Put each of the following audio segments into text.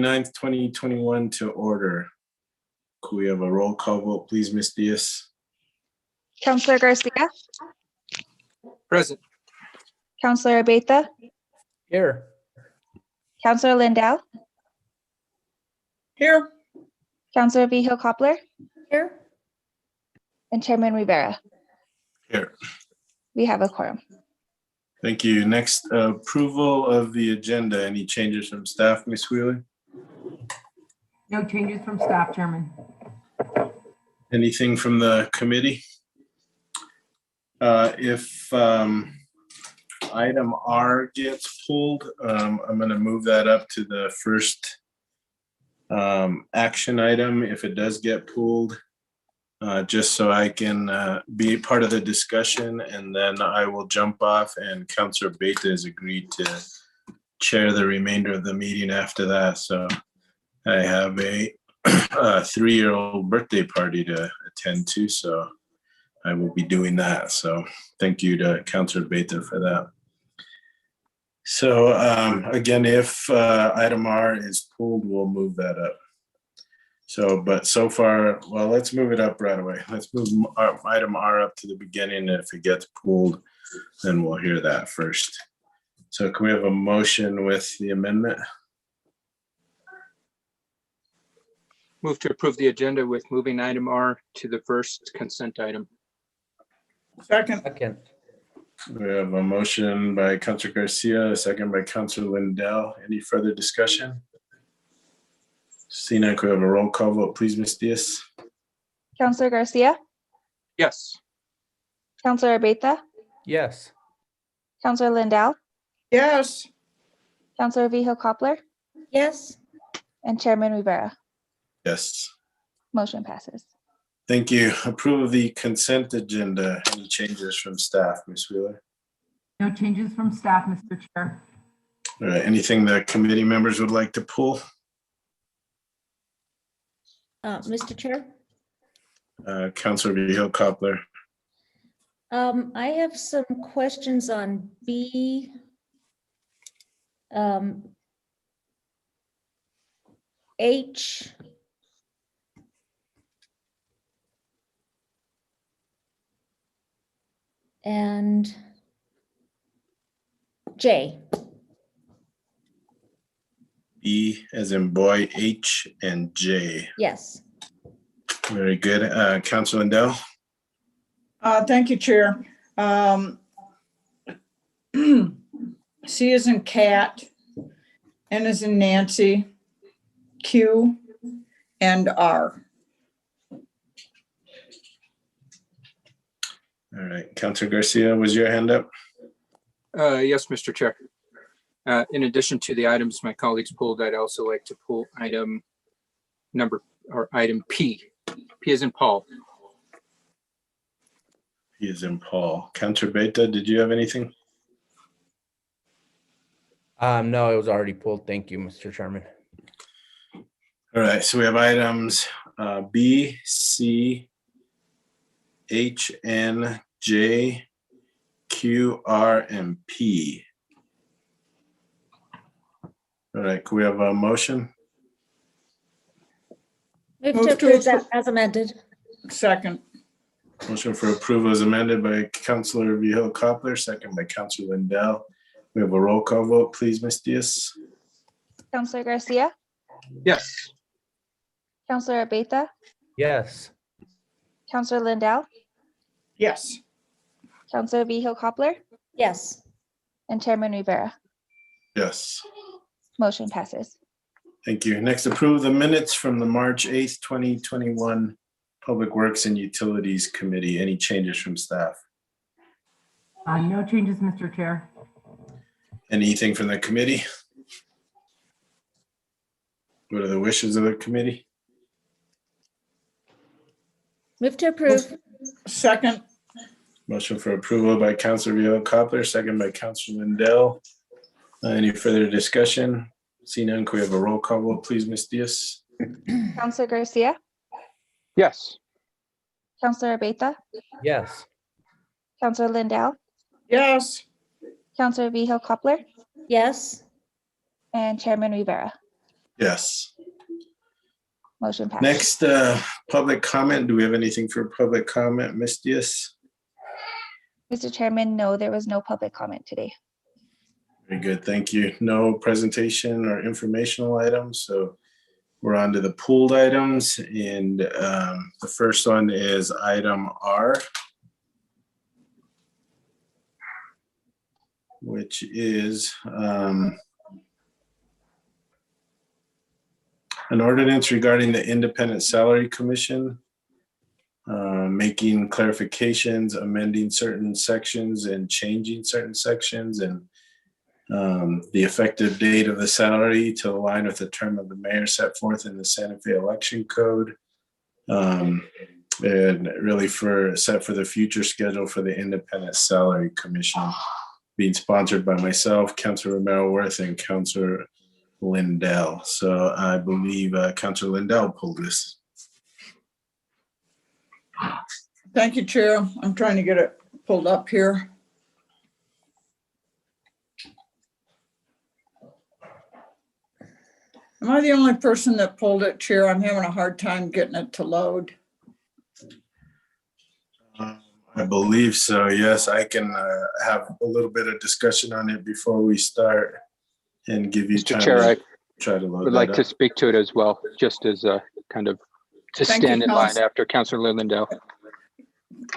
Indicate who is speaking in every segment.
Speaker 1: 9th, 2021 to order. Could we have a roll call vote, please, Ms. Diaz?
Speaker 2: Councilor Garcia,
Speaker 3: Present.
Speaker 2: Councilor Abeyta,
Speaker 3: Here.
Speaker 2: Councilor Lindell,
Speaker 3: Here.
Speaker 2: Councilor Vigil Coppler,
Speaker 4: Here.
Speaker 2: and Chairman Rivera.
Speaker 1: Here.
Speaker 2: We have a quorum.
Speaker 1: Thank you. Next, approval of the agenda. Any changes from staff, Ms. Wheeler?
Speaker 4: No changes from staff, Chairman.
Speaker 1: Anything from the committee? If item R gets pulled, I'm going to move that up to the first action item if it does get pulled, just so I can be part of the discussion, and then I will jump off, and Councilor Beta has agreed to chair the remainder of the meeting after that. So I have a 3-year-old birthday party to attend to, so I will be doing that. So thank you to Councilor Beta for that. So again, if item R is pulled, we'll move that up. So, but so far, well, let's move it up right away. Let's move item R up to the beginning. And if it gets pulled, then we'll hear that first. So can we have a motion with the amendment?
Speaker 3: Move to approve the agenda with moving item R to the first consent item.
Speaker 5: Second.
Speaker 1: We have a motion by Councilor Garcia, a second by Councilor Lindell. Any further discussion? Seeing none, could we have a roll call vote, please, Ms. Diaz?
Speaker 2: Councilor Garcia,
Speaker 3: Yes.
Speaker 2: Councilor Abeyta,
Speaker 6: Yes.
Speaker 2: Councilor Lindell,
Speaker 5: Yes.
Speaker 2: Councilor Vigil Coppler,
Speaker 4: Yes.
Speaker 2: and Chairman Rivera.
Speaker 1: Yes.
Speaker 2: Motion passes.
Speaker 1: Thank you. Approve the consent agenda. Any changes from staff, Ms. Wheeler?
Speaker 4: No changes from staff, Mr. Chair.
Speaker 1: All right, anything that committee members would like to pull?
Speaker 7: Mr. Chair,
Speaker 1: Councilor Vigil Coppler.
Speaker 7: I have some questions on B. H. And J.
Speaker 1: B as in boy, H and J.
Speaker 7: Yes.
Speaker 1: Very good. Councilor Lindell.
Speaker 5: Thank you, Chair. C is in cat, N is in Nancy, Q, and R.
Speaker 1: All right, Councilor Garcia, was your hand up?
Speaker 3: Yes, Mr. Chair. In addition to the items my colleagues pulled, I'd also like to pull item P. P as in Paul.
Speaker 1: He is in Paul. Councilor Beta, did you have anything?
Speaker 6: No, it was already pulled. Thank you, Mr. Chairman.
Speaker 1: All right, so we have items B, C, H, N, J, Q, R, and P. All right, can we have a motion?
Speaker 7: Move
Speaker 5: Move
Speaker 7: to
Speaker 5: to
Speaker 7: approve that
Speaker 5: approve.
Speaker 7: as amended.
Speaker 5: Second.
Speaker 1: Motion for approval is amended by Councilor Vigil Coppler, second by Councilor Lindell. We have a roll call vote, please, Ms. Diaz.
Speaker 2: Councilor Garcia,
Speaker 3: Yes.
Speaker 2: Councilor Abeyta,
Speaker 6: Yes.
Speaker 2: Councilor Lindell,
Speaker 5: Yes.
Speaker 2: Councilor Vigil Coppler,
Speaker 7: Yes.
Speaker 2: and Chairman Rivera.
Speaker 1: Yes.
Speaker 2: Motion passes.
Speaker 1: Thank you. Next, approve the minutes from the March 8th, 2021 Public Works and Utilities Committee. Any changes from staff?
Speaker 4: No changes, Mr. Chair.
Speaker 1: Anything from the committee? What are the wishes of the committee?
Speaker 7: Move to approve.
Speaker 5: Second.
Speaker 1: Motion for approval by Councilor Vigil Coppler, second by Councilor Lindell. Any further discussion? Seeing none, can we have a roll call vote, please, Ms. Diaz?
Speaker 2: Councilor Garcia,
Speaker 3: Yes.
Speaker 2: Councilor Abeyta,
Speaker 6: Yes.
Speaker 2: Councilor Lindell,
Speaker 5: Yes.
Speaker 2: Councilor Vigil Coppler,
Speaker 7: Yes.
Speaker 2: and Chairman Rivera.
Speaker 1: Yes.
Speaker 2: Motion passed.
Speaker 1: Next, public comment. Do we have anything for public comment, Ms. Diaz?
Speaker 2: Mr. Chairman, no, there was no public comment today.
Speaker 1: Very good, thank you. No presentation or informational items, so we're on to the pooled items, and the first one is item R, which is an ordinance regarding the Independent Salary Commission, making clarifications, amending certain sections and changing certain sections, and the effective date of the salary to align with the term of the mayor set forth in the Santa Fe Election Code. And really set for the future schedule for the Independent Salary Commission, being sponsored by myself, Councilor Romero Worth, and Councilor Lindell. So I believe Councilor Lindell pulled this.
Speaker 5: Thank you, Chair. I'm trying to get it pulled up here. Am I the only person that pulled it, Chair? I'm having a hard time getting it to load.
Speaker 1: I believe so, yes. I can have a little bit of discussion on it before we start and give you
Speaker 3: Mr.
Speaker 1: time
Speaker 3: Chair, I
Speaker 1: to try to load
Speaker 3: would
Speaker 1: that
Speaker 3: like to
Speaker 1: up.
Speaker 3: speak to it as well, just as a kind of to
Speaker 5: Thank you,
Speaker 3: stand in line
Speaker 5: Council.
Speaker 3: after Councilor Lindell.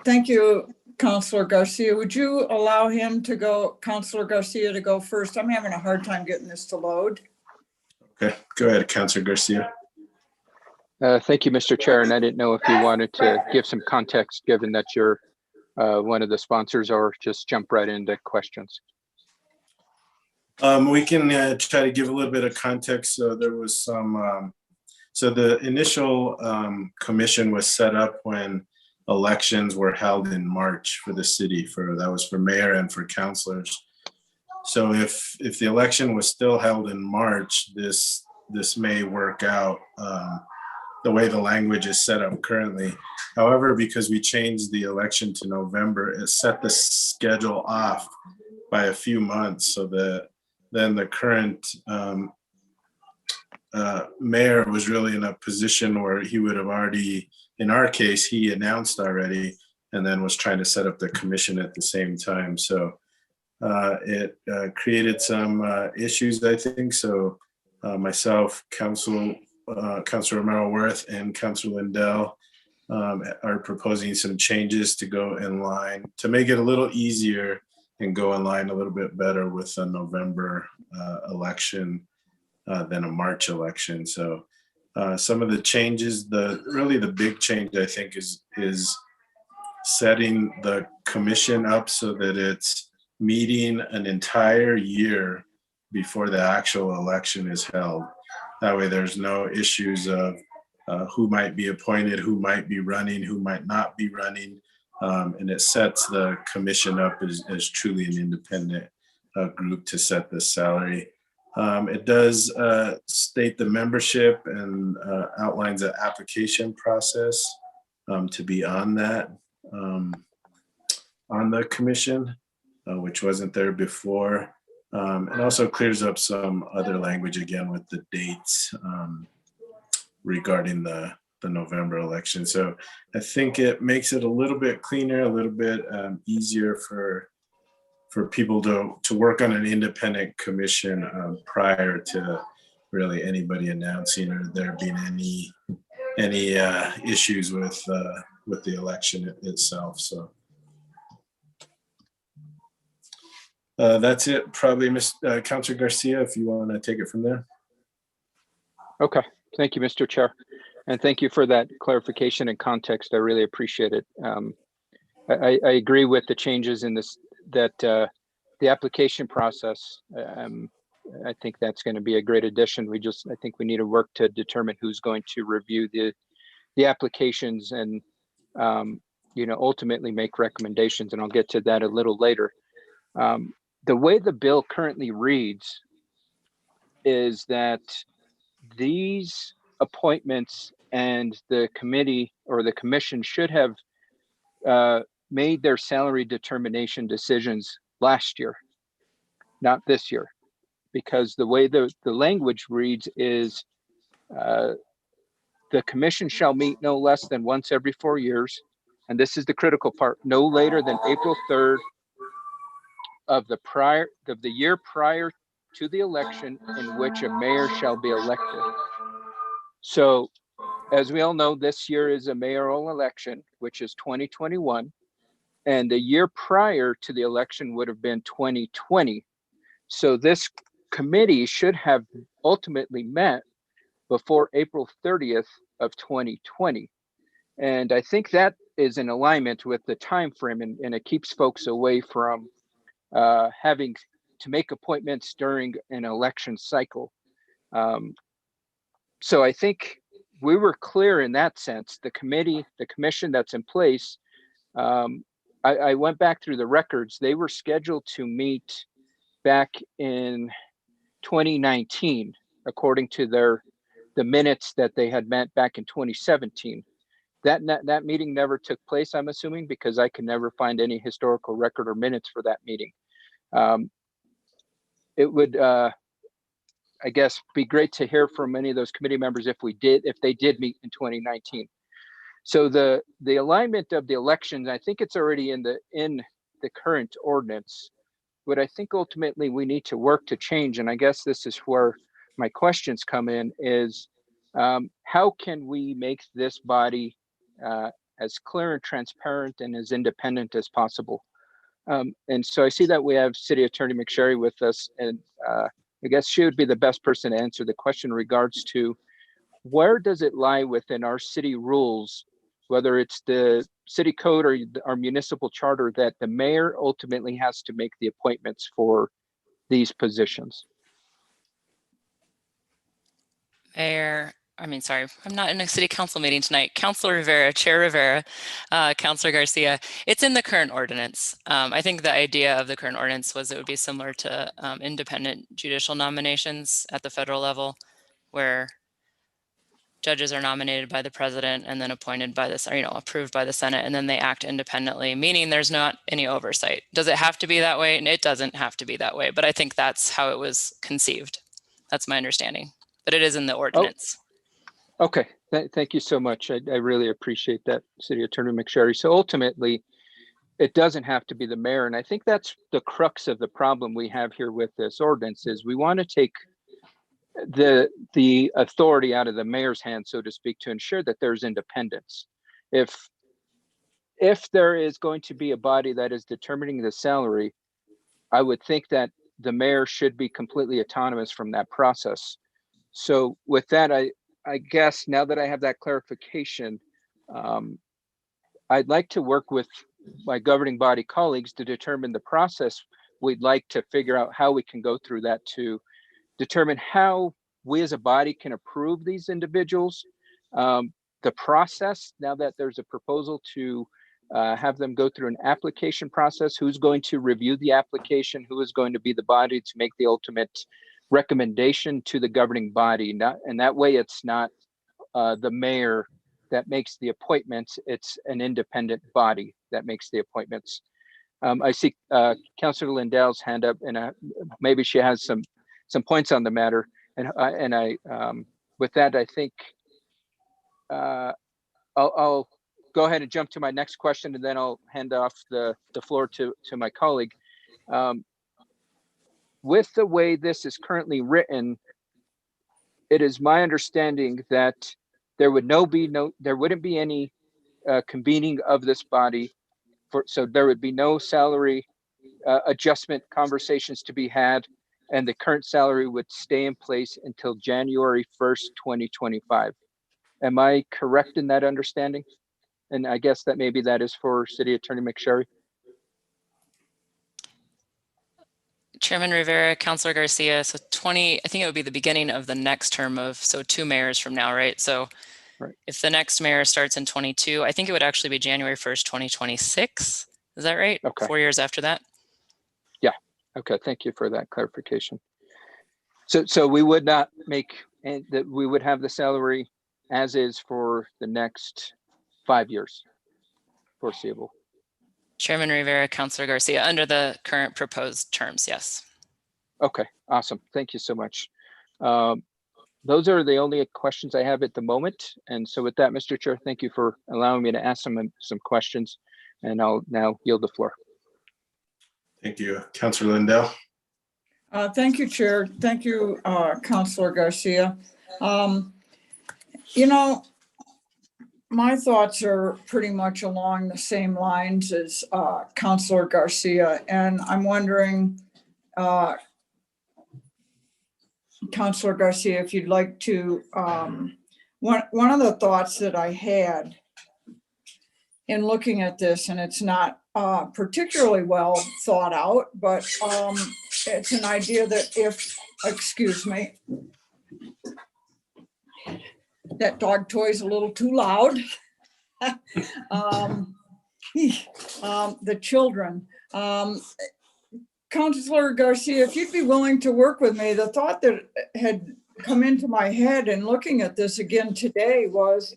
Speaker 5: Thank you, Councilor Garcia. Would you allow him to go, Councilor Garcia, to go first? I'm having a hard time getting this to load.
Speaker 1: Okay, go ahead, Councilor Garcia.
Speaker 3: Thank you, Mr. Chair, and I didn't know if you wanted to give some context, given that you're one of the sponsors, or just jump right into questions.
Speaker 1: We can try to give a little bit of context. So there was some, so the initial commission was set up when elections were held in March for the city, that was for mayor and for councilors. So if the election was still held in March, this may work out the way the language is set up currently. However, because we changed the election to November, it set the schedule off by a few months, so that then the current mayor was really in a position where he would have already, in our case, he announced already and then was trying to set up the commission at the same time. So it created some issues, I think. So myself, Councilor Romero Worth, and Councilor Lindell are proposing some changes to go in line to make it a little easier and go in line a little bit better with a November election than a March election. So some of the changes, really the big change, I think, is setting the commission up so that it's meeting an entire year before the actual election is held. That way there's no issues of who might be appointed, who might be running, who might not be running. And it sets the commission up as truly an independent group to set the salary. It does state the membership and outlines the application process to be on that, on the commission, which wasn't there before. It also clears up some other language again with the dates regarding the November election. So I think it makes it a little bit cleaner, a little bit easier for people to work on an independent commission prior to really anybody announcing or there being any issues with the election itself. So that's it. Probably Councilor Garcia, if you want to take it from there.
Speaker 3: Okay, thank you, Mr. Chair. And thank you for that clarification and context. I really appreciate it. I agree with the changes in this, that the application process, I think that's going to be a great addition. I think we need to work to determine who's going to review the applications and, ultimately make recommendations. And I'll get to that a little later. The way the bill currently reads is that these appointments and the committee or the commission should have made their salary determination decisions last year, not this year, because the way the language reads is The commission shall meet no less than once every 4 years. And this is the critical part, no later than April 3rd of the year prior to the election in which a mayor shall be elected. So as we all know, this year is a mayoral election, which is 2021. And the year prior to the election would have been 2020. So this committee should have ultimately met before April 30th of 2020. And I think that is in alignment with the time frame, and it keeps folks away from having to make appointments during an election cycle. So I think we were clear in that sense. The commission that's in place, I went back through the records. They were scheduled to meet back in 2019, according to the minutes that they had met back in 2017. That meeting never took place, I'm assuming, because I can never find any historical record or minutes for that meeting. It would, I guess, be great to hear from many of those committee members if they did meet in 2019. So the alignment of the elections, I think it's already in the current ordinance. What I think ultimately we need to work to change, and I guess this is where my questions come in, is how can we make this body as clear and transparent and as independent as possible? And so I see that we have City Attorney McSherry with us, and I guess she would be the best person to answer the question in regards to where does it lie within our city rules, whether it's the city code or our municipal charter, that the mayor ultimately has to make the appointments for these positions.
Speaker 8: I'm not in a city council meeting tonight. Councilor Rivera, Chair Rivera, Councilor Garcia, it's in the current ordinance. I think the idea of the current ordinance was it would be similar to independent judicial nominations at the federal level, where judges are nominated by the president and then appointed by this, or, approved by the Senate, and then they act independently, meaning there's not any oversight. Does it have to be that way? And it doesn't have to be that way, but I think that's how it was conceived. That's my understanding, but it is in the ordinance.
Speaker 3: Okay, thank you so much. I really appreciate that, City Attorney McSherry. So ultimately, it doesn't have to be the mayor. And I think that's the crux of the problem we have here with this ordinance, is we want to take the authority out of the mayor's hands, so to speak, to ensure that there's independence. If there is going to be a body that is determining the salary, I would think that the mayor should be completely autonomous from that process. So with that, I guess now that I have that clarification, I'd like to work with my governing body colleagues to determine the process. We'd like to figure out how we can go through that to determine how we as a body can approve these individuals. The process, now that there's a proposal to have them go through an application process, who's going to review the application, who is going to be the body to make the ultimate recommendation to the governing body. And that way it's not the mayor that makes the appointments, it's an independent body that makes the appointments. I see Councilor Lindell's hand up, and maybe she has some points on the matter. And I with that, I think I'll go ahead and jump to my next question, and then I'll hand off the floor to my colleague. With the way this is currently written, it is my understanding that there wouldn't be any convening of this body, so there would be no salary adjustment conversations to be had, and the current salary would stay in place until January 1st, 2025. Am I correct in that understanding? And I guess that maybe that is for City Attorney McSherry.
Speaker 8: Chairman Rivera, Councilor Garcia, so I think it would be the beginning of the next term so 2 mayors from now, right? So
Speaker 3: right.
Speaker 8: If the next mayor starts in 22, I think it would actually be January 1st, 2026. Is that right?
Speaker 3: Okay.
Speaker 8: 4 years after that?
Speaker 3: Yeah. Okay. Thank you for that clarification. So we would not make, and that we would have the salary as is for the next 5 years foreseeable.
Speaker 8: Chairman Rivera, Councilor Garcia, under the current proposed terms, yes.
Speaker 3: Okay, awesome. Thank you so much. those are the only questions I have at the moment. And so with that, Mr. Chair, thank you for allowing me to ask some questions, and I'll now yield the floor.
Speaker 1: Thank you. Councillor Lindell.
Speaker 5: Thank you, Chair. Thank you, Councilor Garcia. You know, my thoughts are pretty much along the same lines as Councilor Garcia, and I'm wondering, Councilor Garcia, if you'd like to, one of the thoughts that I had in looking at this, and it's not particularly well thought out, but it's an idea that if, excuse me, that dog toy's a little too loud. The children. Councilor Garcia, if you'd be willing to work with me, the thought that had come into my head in looking at this again today was,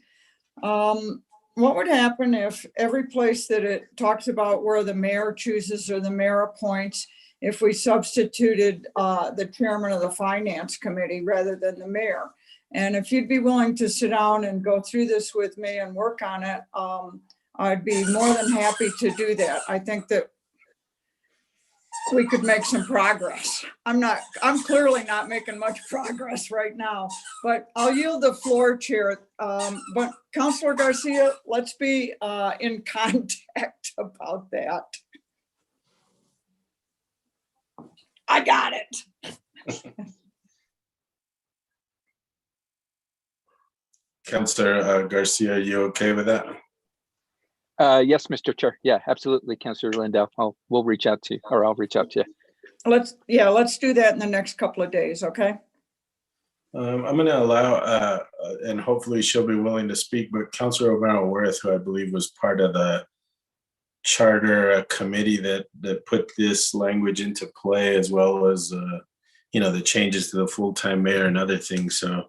Speaker 5: what would happen if every place that it talks about where the mayor chooses or the mayor appoints, if we substituted the chairman of the finance committee rather than the mayor? And if you'd be willing to sit down and go through this with me and work on it, I'd be more than happy to do that. I think that we could make some progress. I'm clearly not making much progress right now, but I'll yield the floor, Chair. But Councilor Garcia, let's be in contact about that. I got it.
Speaker 1: Councillor Garcia, are you okay with that?
Speaker 3: Yes, Mr. Chair. Yeah, absolutely, Councillor Lindell. We'll reach out to you, or I'll reach out to you.
Speaker 5: Let's do that in the next couple of days, okay?
Speaker 1: I'm going to allow, and hopefully she'll be willing to speak, but Councillor O'Mara-Worth, who I believe was part of the charter committee that put this language into play, as well as, the changes to the full-time mayor and other things. So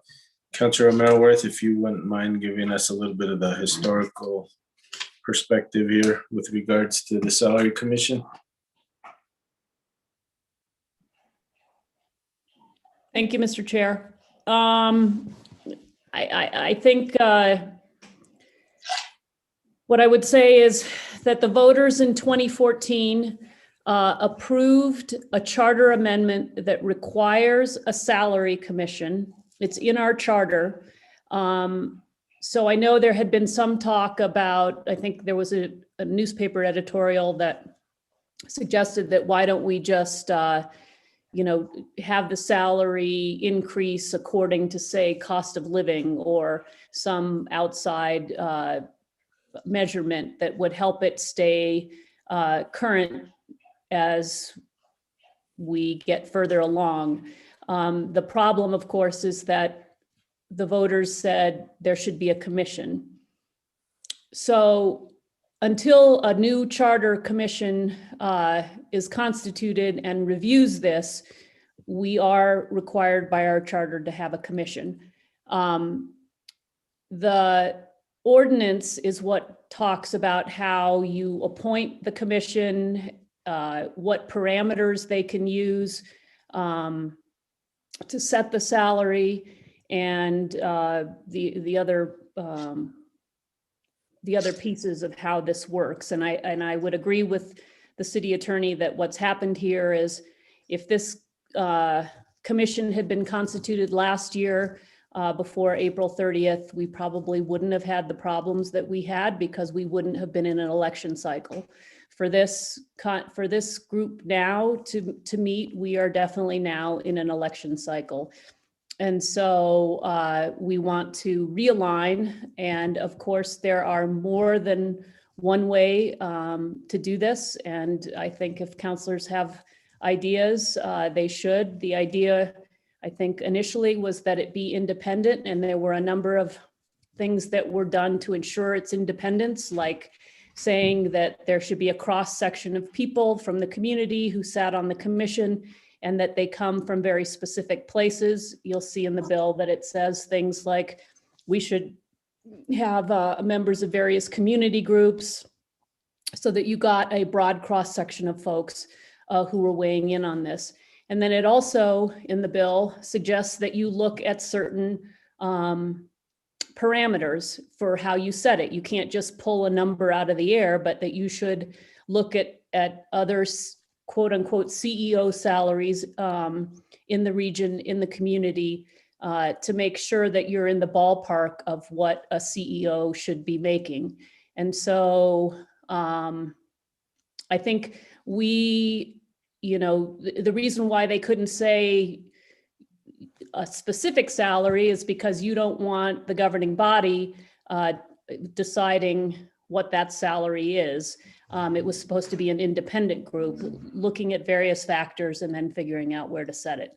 Speaker 1: Councillor O'Mara-Worth, if you wouldn't mind giving us a little bit of the historical perspective here with regards to the salary commission.
Speaker 9: Thank you, Mr. Chair. I think what I would say is that the voters in 2014 approved a charter amendment that requires a salary commission. It's in our charter. So I know there had been some talk about, I think there was a newspaper editorial that suggested that why don't we just, have the salary increase according to, say, cost of living or some outside measurement that would help it stay current as we get further along. The problem, of course, is that the voters said there should be a commission. So until a new charter commission is constituted and reviews this, we are required by our charter to have a commission. The ordinance is what talks about how you appoint the commission, what parameters they can use to set the salary, and the other pieces of how this works. And I would agree with the city attorney that what's happened here is, if this commission had been constituted last year before April 30th, we probably wouldn't have had the problems that we had, because we wouldn't have been in an election cycle. For this group now to meet, we are definitely now in an election cycle. And so we want to realign. And of course, there are more than one way to do this. And I think if councilors have ideas, they should. The idea, I think, initially was that it be independent. And there were a number of things that were done to ensure its independence, like saying that there should be a cross section of people from the community who sat on the commission, and that they come from very specific places. You'll see in the bill that it says things like we should have members of various community groups, so that you got a broad cross section of folks who were weighing in on this. And then it also, in the bill, suggests that you look at certain parameters for how you set it. You can't just pull a number out of the air, but that you should look at others, quote unquote, CEO salaries in the region, in the community, to make sure that you're in the ballpark of what a CEO should be making. And so I think the reason why they couldn't say a specific salary is because you don't want the governing body deciding what that salary is. It was supposed to be an independent group looking at various factors and then figuring out where to set it.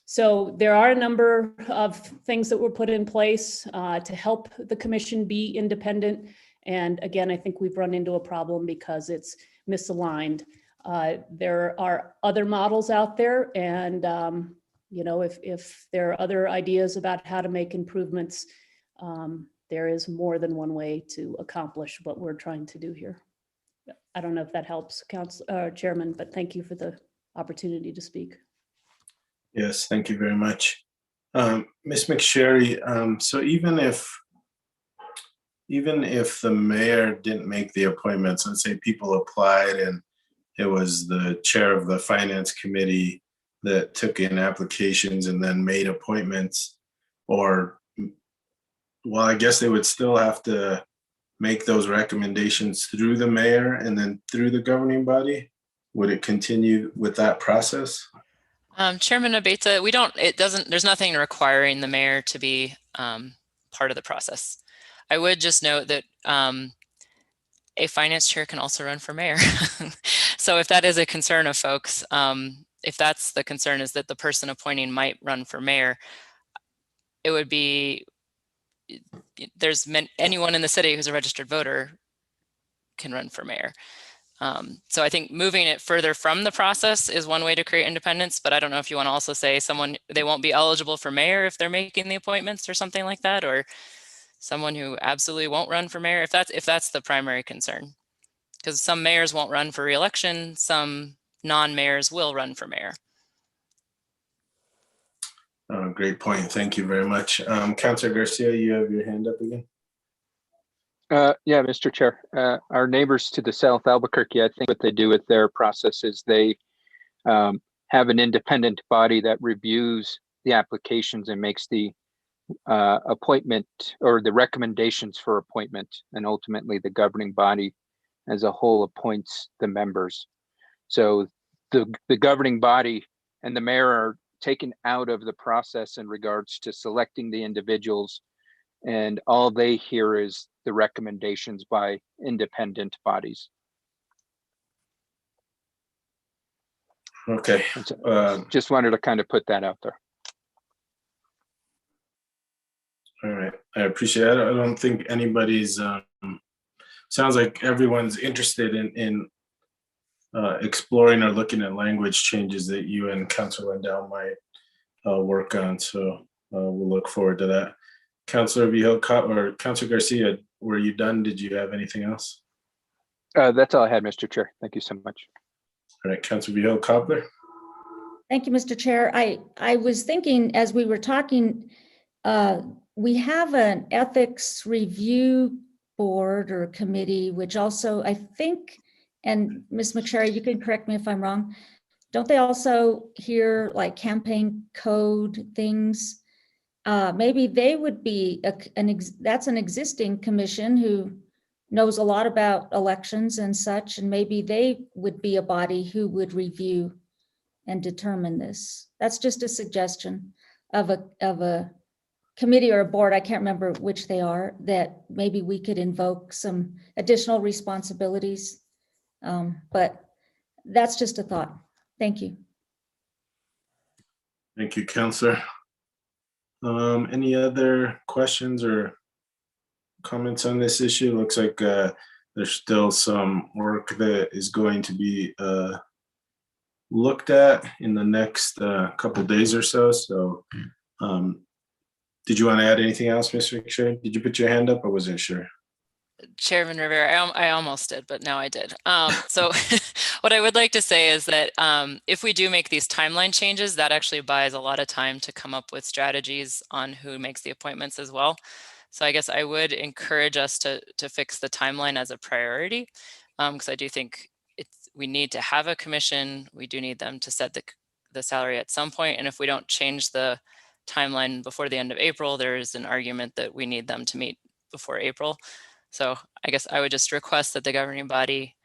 Speaker 9: So there are a number of things that were put in place to help the commission be independent. And again, I think we've run into a problem because it's misaligned. There are other models out there, and if there are other ideas about how to make improvements, there is more than one way to accomplish what we're trying to do here. I don't know if that helps, Chairman, but thank you for the opportunity to speak.
Speaker 1: Yes, thank you very much. Ms. McSherry, so even if the mayor didn't make the appointments, let's say people applied and it was the chair of the finance committee that took in applications and then made appointments, or, well, I guess they would still have to make those recommendations through the mayor and then through the governing body. Would it continue with that process?
Speaker 8: Chairman Abeta, there's nothing requiring the mayor to be part of the process. I would just note that a finance chair can also run for mayor. So if that is a concern of folks, if that's the concern, is that the person appointing might run for mayor, it would be, anyone in the city who's a registered voter can run for mayor. So I think moving it further from the process is one way to create independence, but I don't know if you want to also say they won't be eligible for mayor if they're making the appointments or something like that, or someone who absolutely won't run for mayor, if that's the primary concern. Because some mayors won't run for re-election, some non-mayors will run for mayor.
Speaker 1: Great point. Thank you very much. Councilor Garcia, you have your hand up again.
Speaker 3: Yeah, Mr. Chair. Our neighbors to the south, Albuquerque, I think what they do with their process is they have an independent body that reviews the applications and makes the appointment or the recommendations for appointment, and ultimately the governing body as a whole appoints the members. So the governing body and the mayor are taken out of the process in regards to selecting the individuals, and all they hear is the recommendations by independent bodies.
Speaker 1: Okay.
Speaker 3: Just wanted to kind of put that out there.
Speaker 1: All right, I appreciate it. I don't think anybody's, sounds like everyone's interested in exploring or looking at language changes that you and Councilor Wendell might work on. So we'll look forward to that. Councilor Vigil or Councilor Garcia, were you done? Did you have anything else?
Speaker 3: That's all I had, Mr. Chair. Thank you so much.
Speaker 1: All right, Councilor Vigil Cobbler.
Speaker 7: Thank you, Mr. Chair. I was thinking as we were talking, we have an ethics review board or committee, which also I think, and Ms. McSherry, you can correct me if I'm wrong, don't they also hear like campaign code things? Maybe they would be, that's an existing commission who knows a lot about elections and such, and maybe they would be a body who would review and determine this. That's just a suggestion of a committee or a board, I can't remember which they are, that maybe we could invoke some additional responsibilities. But that's just a thought. Thank you.
Speaker 1: Thank you, Councilor. Any other questions or comments on this issue? Looks like there's still some work that is going to be looked at in the next couple days or so. So did you want to add anything else, Mr. McSherry? Did you put your hand up? I wasn't sure.
Speaker 8: Chairman Rivera, I almost did, but now I did. So what I would like to say is that if we do make these timeline changes, that actually buys a lot of time to come up with strategies on who makes the appointments as well. So I guess I would encourage us to fix the timeline as a priority, because I do think we need to have a commission. We do need them to set the salary at some point, and if we don't change the timeline before the end of April, there is an argument that we need them to meet before April. So I guess I would just request that the governing body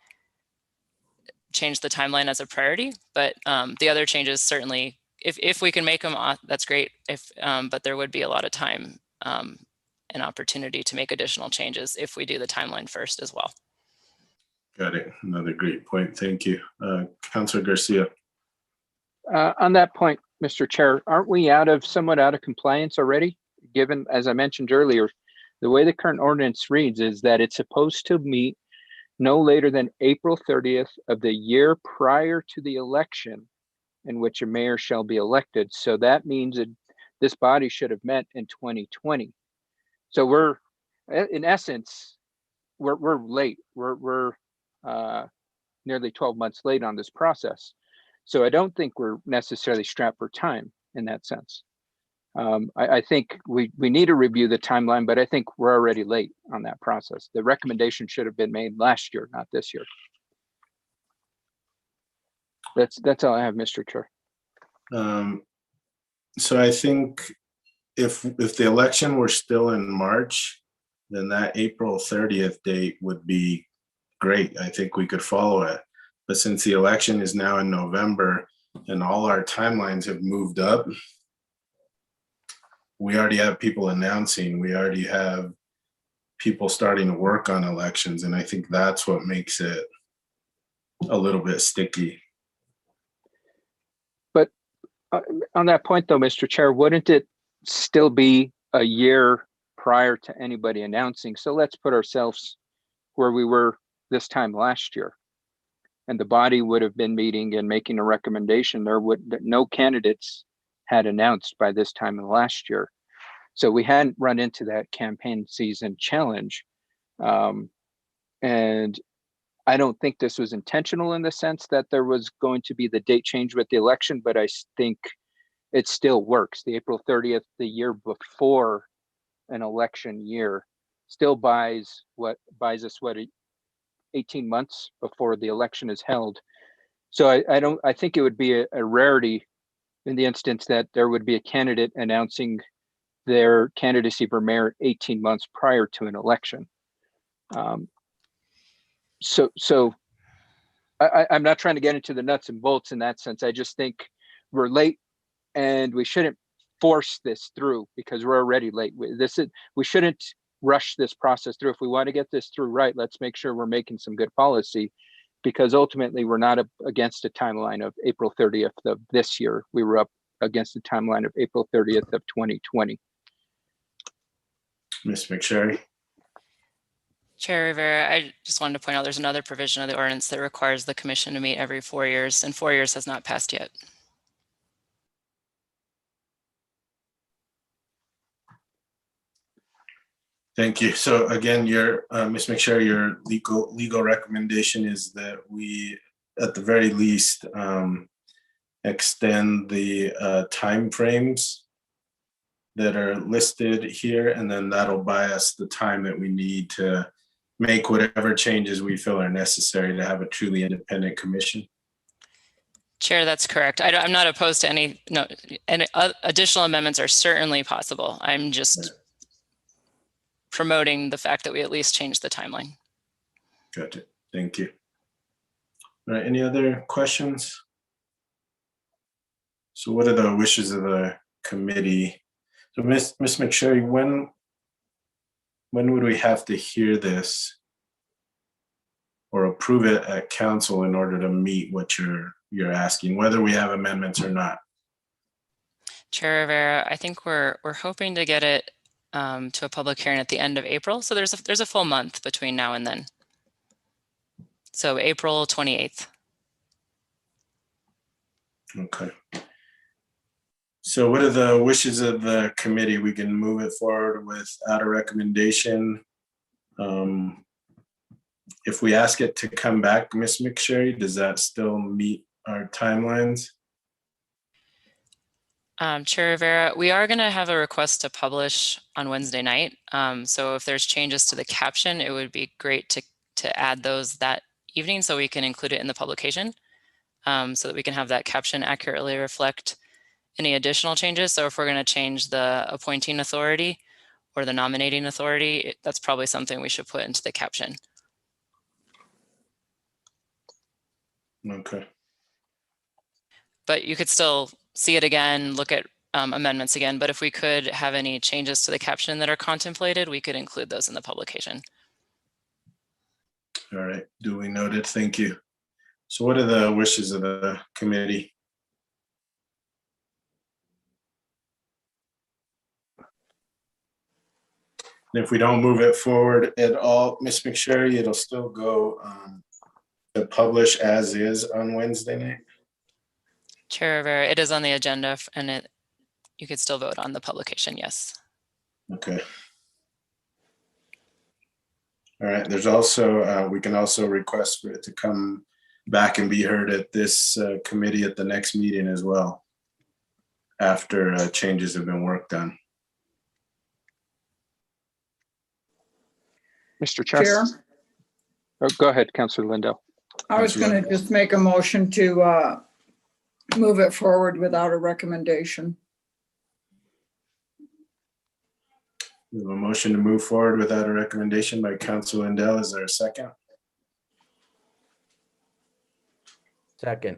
Speaker 8: change the timeline as a priority, but the other changes certainly, if we can make them, that's great. But there would be a lot of time and opportunity to make additional changes if we do the timeline first as well.
Speaker 1: Got it. Another great point. Thank you. Councilor Garcia.
Speaker 3: On that point, Mr. Chair, aren't we somewhat out of compliance already? Given, as I mentioned earlier, the way the current ordinance reads is that it's supposed to meet no later than April 30th of the year prior to the election in which a mayor shall be elected. So that means that this body should have met in 2020. So we're, in essence, we're late. We're nearly 12 months late on this process. So I don't think we're necessarily strapped for time in that sense. I think we need to review the timeline, but I think we're already late on that process. The recommendation should have been made last year, not this year. That's all I have, Mr. Chair.
Speaker 1: So I think if the election were still in March, then that April 30th date would be great. I think we could follow it. But since the election is now in November and all our timelines have moved up, we already have people announcing, we already have people starting to work on elections. And I think that's what makes it a little bit sticky.
Speaker 3: But on that point though, Mr. Chair, wouldn't it still be a year prior to anybody announcing? So let's put ourselves where we were this time last year. And the body would have been meeting and making a recommendation. No candidates had announced by this time of last year. So we hadn't run into that campaign season challenge. And I don't think this was intentional in the sense that there was going to be the date change with the election, but I think it still works. The April 30th, the year before an election year, still buys us 18 months before the election is held. So I think it would be a rarity in the instance that there would be a candidate announcing their candidacy for mayor 18 months prior to an election. So I'm not trying to get into the nuts and bolts in that sense. I just think we're late and we shouldn't force this through because we're already late. We shouldn't rush this process through. If we want to get this through right, let's make sure we're making some good policy, because ultimately we're not up against a timeline of April 30th of this year. We were up against the timeline of April 30th of 2020.
Speaker 1: Ms. McSherry.
Speaker 8: Chair Rivera, I just wanted to point out there's another provision of the ordinance that requires the commission to meet every 4 years, and 4 years has not passed yet.
Speaker 1: Thank you. So again, your Ms. McSherry, your legal recommendation is that we, at the very least, extend the timeframes that are listed here, and then that'll buy us the time that we need to make whatever changes we feel are necessary to have a truly independent commission.
Speaker 8: Chair, that's correct. I'm not opposed to any additional amendments are certainly possible. I'm just promoting the fact that we at least change the timeline.
Speaker 1: Got it. Thank you. All right, any other questions? So what are the wishes of the committee? So Ms. McSherry, when would we have to hear this or approve it at council in order to meet what you're asking, whether we have amendments or not? Chair
Speaker 8: Rivera, I think we're hoping to get it to a public hearing at the end of April. So there's a full month between now and then. So April 28th.
Speaker 1: Okay. So what are the wishes of the committee? We can move it forward without a recommendation if we ask it to come back, Ms. McSherry, does that still meet our timelines?
Speaker 8: Chair Rivera, we are going to have a request to publish on Wednesday night. So if there's changes to the caption, it would be great to add those that evening so we can include it in the publication, so that we can have that caption accurately reflect any additional changes. So if we're going to change the appointing authority or the nominating authority, that's probably something we should put into the caption.
Speaker 1: Okay.
Speaker 8: But you could still see it again, look at amendments again. But if we could have any changes to the caption that are contemplated, we could include those in the publication.
Speaker 1: All right, duly noted. Thank you. So what are the wishes of the committee? And if we don't move it forward at all, Ms. McSherry, it'll still go to publish as is on Wednesday night?
Speaker 8: Chair Rivera, it is on the agenda and you could still vote on the publication, yes.
Speaker 1: Okay. All right, there's also, we can also request for it to come back and be heard at this committee at the next meeting as well, after changes have been worked on.
Speaker 3: Mr. Chair.
Speaker 5: Chair,
Speaker 3: Oh, go ahead, Councilor Lindell.
Speaker 5: I was going to just make a motion to move it forward without a recommendation.
Speaker 1: We have a motion to move forward without a recommendation by Councilor Lindell. Is there a second?
Speaker 6: Second.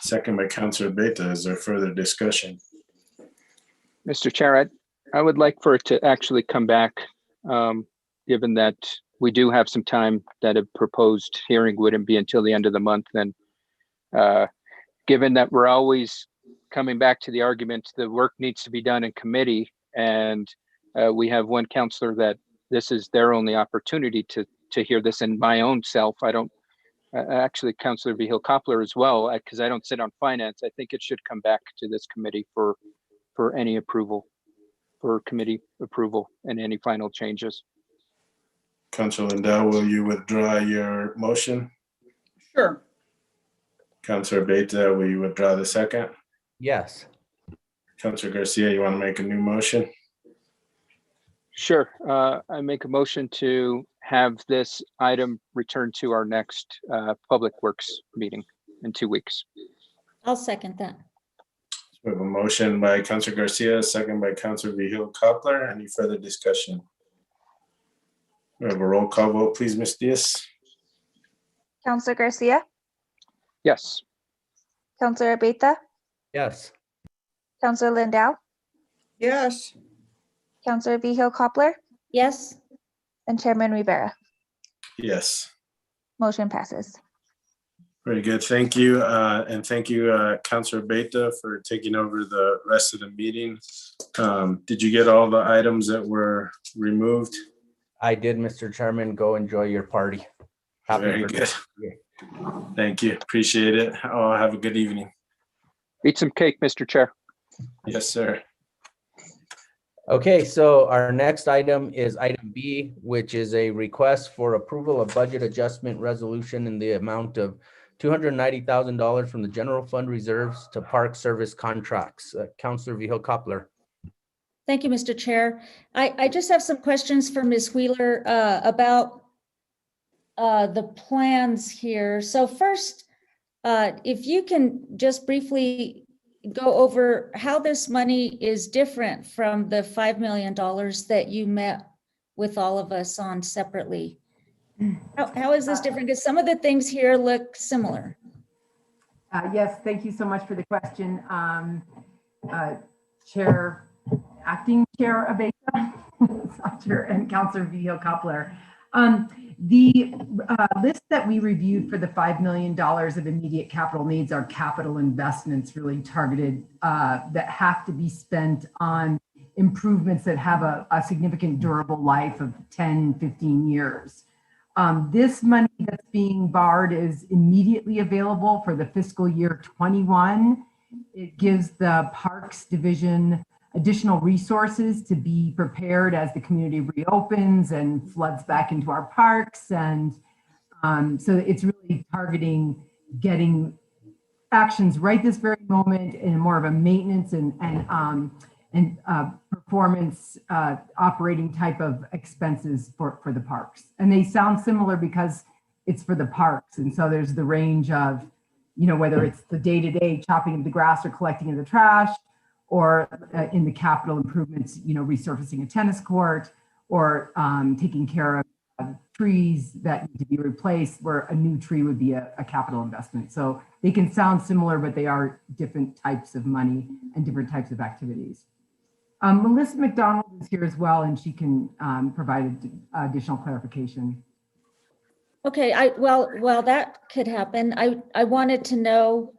Speaker 1: Second by Councilor Beta. Is there further discussion?
Speaker 3: Mr. Chair, I would like for it to actually come back, given that we do have some time, that a proposed hearing wouldn't be until the end of the month. And given that we're always coming back to the argument, the work needs to be done in committee, and we have one counselor that this is their only opportunity to hear this, and my own self, I don't, actually Councilor Vihil-Coppler as well, because I don't sit on finance. I think it should come back to this committee for any approval, for committee approval and any final changes.
Speaker 1: Councilor Lindell, will you withdraw your motion?
Speaker 5: Sure.
Speaker 1: Councilor Beta, will you withdraw the second?
Speaker 6: Yes.
Speaker 1: Councilor Garcia, you want to make a new motion?
Speaker 3: Sure. I make a motion to have this item returned to our next Public Works meeting in 2 weeks.
Speaker 7: I'll second that.
Speaker 1: We have a motion by Councilor Garcia, second by Councilor Vihil-Coppler. Any further discussion? We have a roll call vote, please, Ms. Diaz.
Speaker 2: Councilor Garcia,
Speaker 3: Yes.
Speaker 2: Councilor Beta,
Speaker 6: Yes.
Speaker 2: Councilor Lindell,
Speaker 5: Yes.
Speaker 2: Councilor Vihil-Coppler,
Speaker 7: Yes.
Speaker 2: and Chairman Rivera.
Speaker 1: Yes.
Speaker 2: Motion passes.
Speaker 1: Very good. Thank you. And thank you, Councilor Beta, for taking over the rest of the meeting. Did you get all the items that were removed?
Speaker 6: I did, Mr. Chairman. Go enjoy your party. Happy
Speaker 1: Very
Speaker 6: birthday.
Speaker 1: good. Thank you. Appreciate it. Oh, have a good evening.
Speaker 3: Eat some cake, Mr. Chair.
Speaker 1: Yes, sir.
Speaker 6: Okay, so our next item is item B, which is a request for approval of budget adjustment resolution in the amount of $290,000 from the general fund reserves to park service contracts. Councilor Vihil-Coppler.
Speaker 7: Thank you, Mr. Chair. I just have some questions for Ms. Wheeler about the plans here. So first, if you can just briefly go over how this money is different from the $5 million that you met with all of us on separately. How is this different? Because some of the things here look similar.
Speaker 4: Yes, thank you so much for the question. Acting Chair Abeka and Councilor Vihil-Coppler. The list that we reviewed for the $5 million of immediate capital needs are capital investments really targeted that have to be spent on improvements that have a significant durable life of 10, 15 years. This money that's being borrowed is immediately available for the fiscal year 21. It gives the Parks Division additional resources to be prepared as the community reopens and floods back into our parks. And so it's really targeting getting actions right this very moment in more of a maintenance and performance operating type of expenses for the parks. And they sound similar because it's for the parks. And so there's the range of, whether it's the day-to-day chopping of the grass or collecting of the trash, or in the capital improvements, resurfacing a tennis court, or taking care of trees that need to be replaced, where a new tree would be a capital investment. So they can sound similar, but they are different types of money and different types of activities. Melissa McDonald is here as well, and she can provide additional clarification.
Speaker 7: Okay, well, that could happen. I wanted to know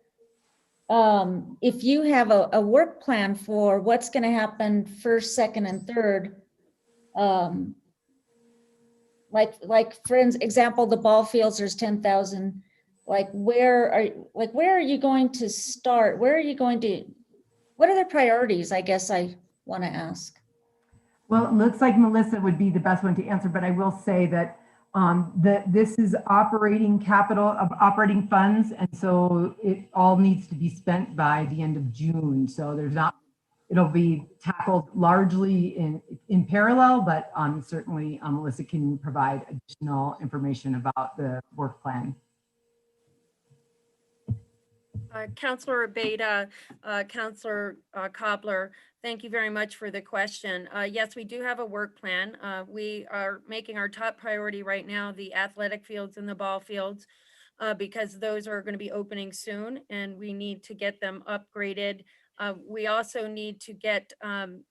Speaker 7: if you have a work plan for what's going to happen first, second, and third. Like for example, the ball fields, there's 10,000. Where are you going to start? What are the priorities? I guess I want to ask.
Speaker 4: Well, it looks like Melissa would be the best one to answer, but I will say that this is operating capital of operating funds. And so it all needs to be spent by the end of June. So it'll be tackled largely in parallel, but certainly Melissa can provide additional information about the work plan.
Speaker 10: Councilor Beta, Councilor Cobbler, thank you very much for the question. Yes, we do have a work plan. We are making our top priority right now the athletic fields and the ball fields because those are going to be opening soon and we need to get them upgraded. We also need to get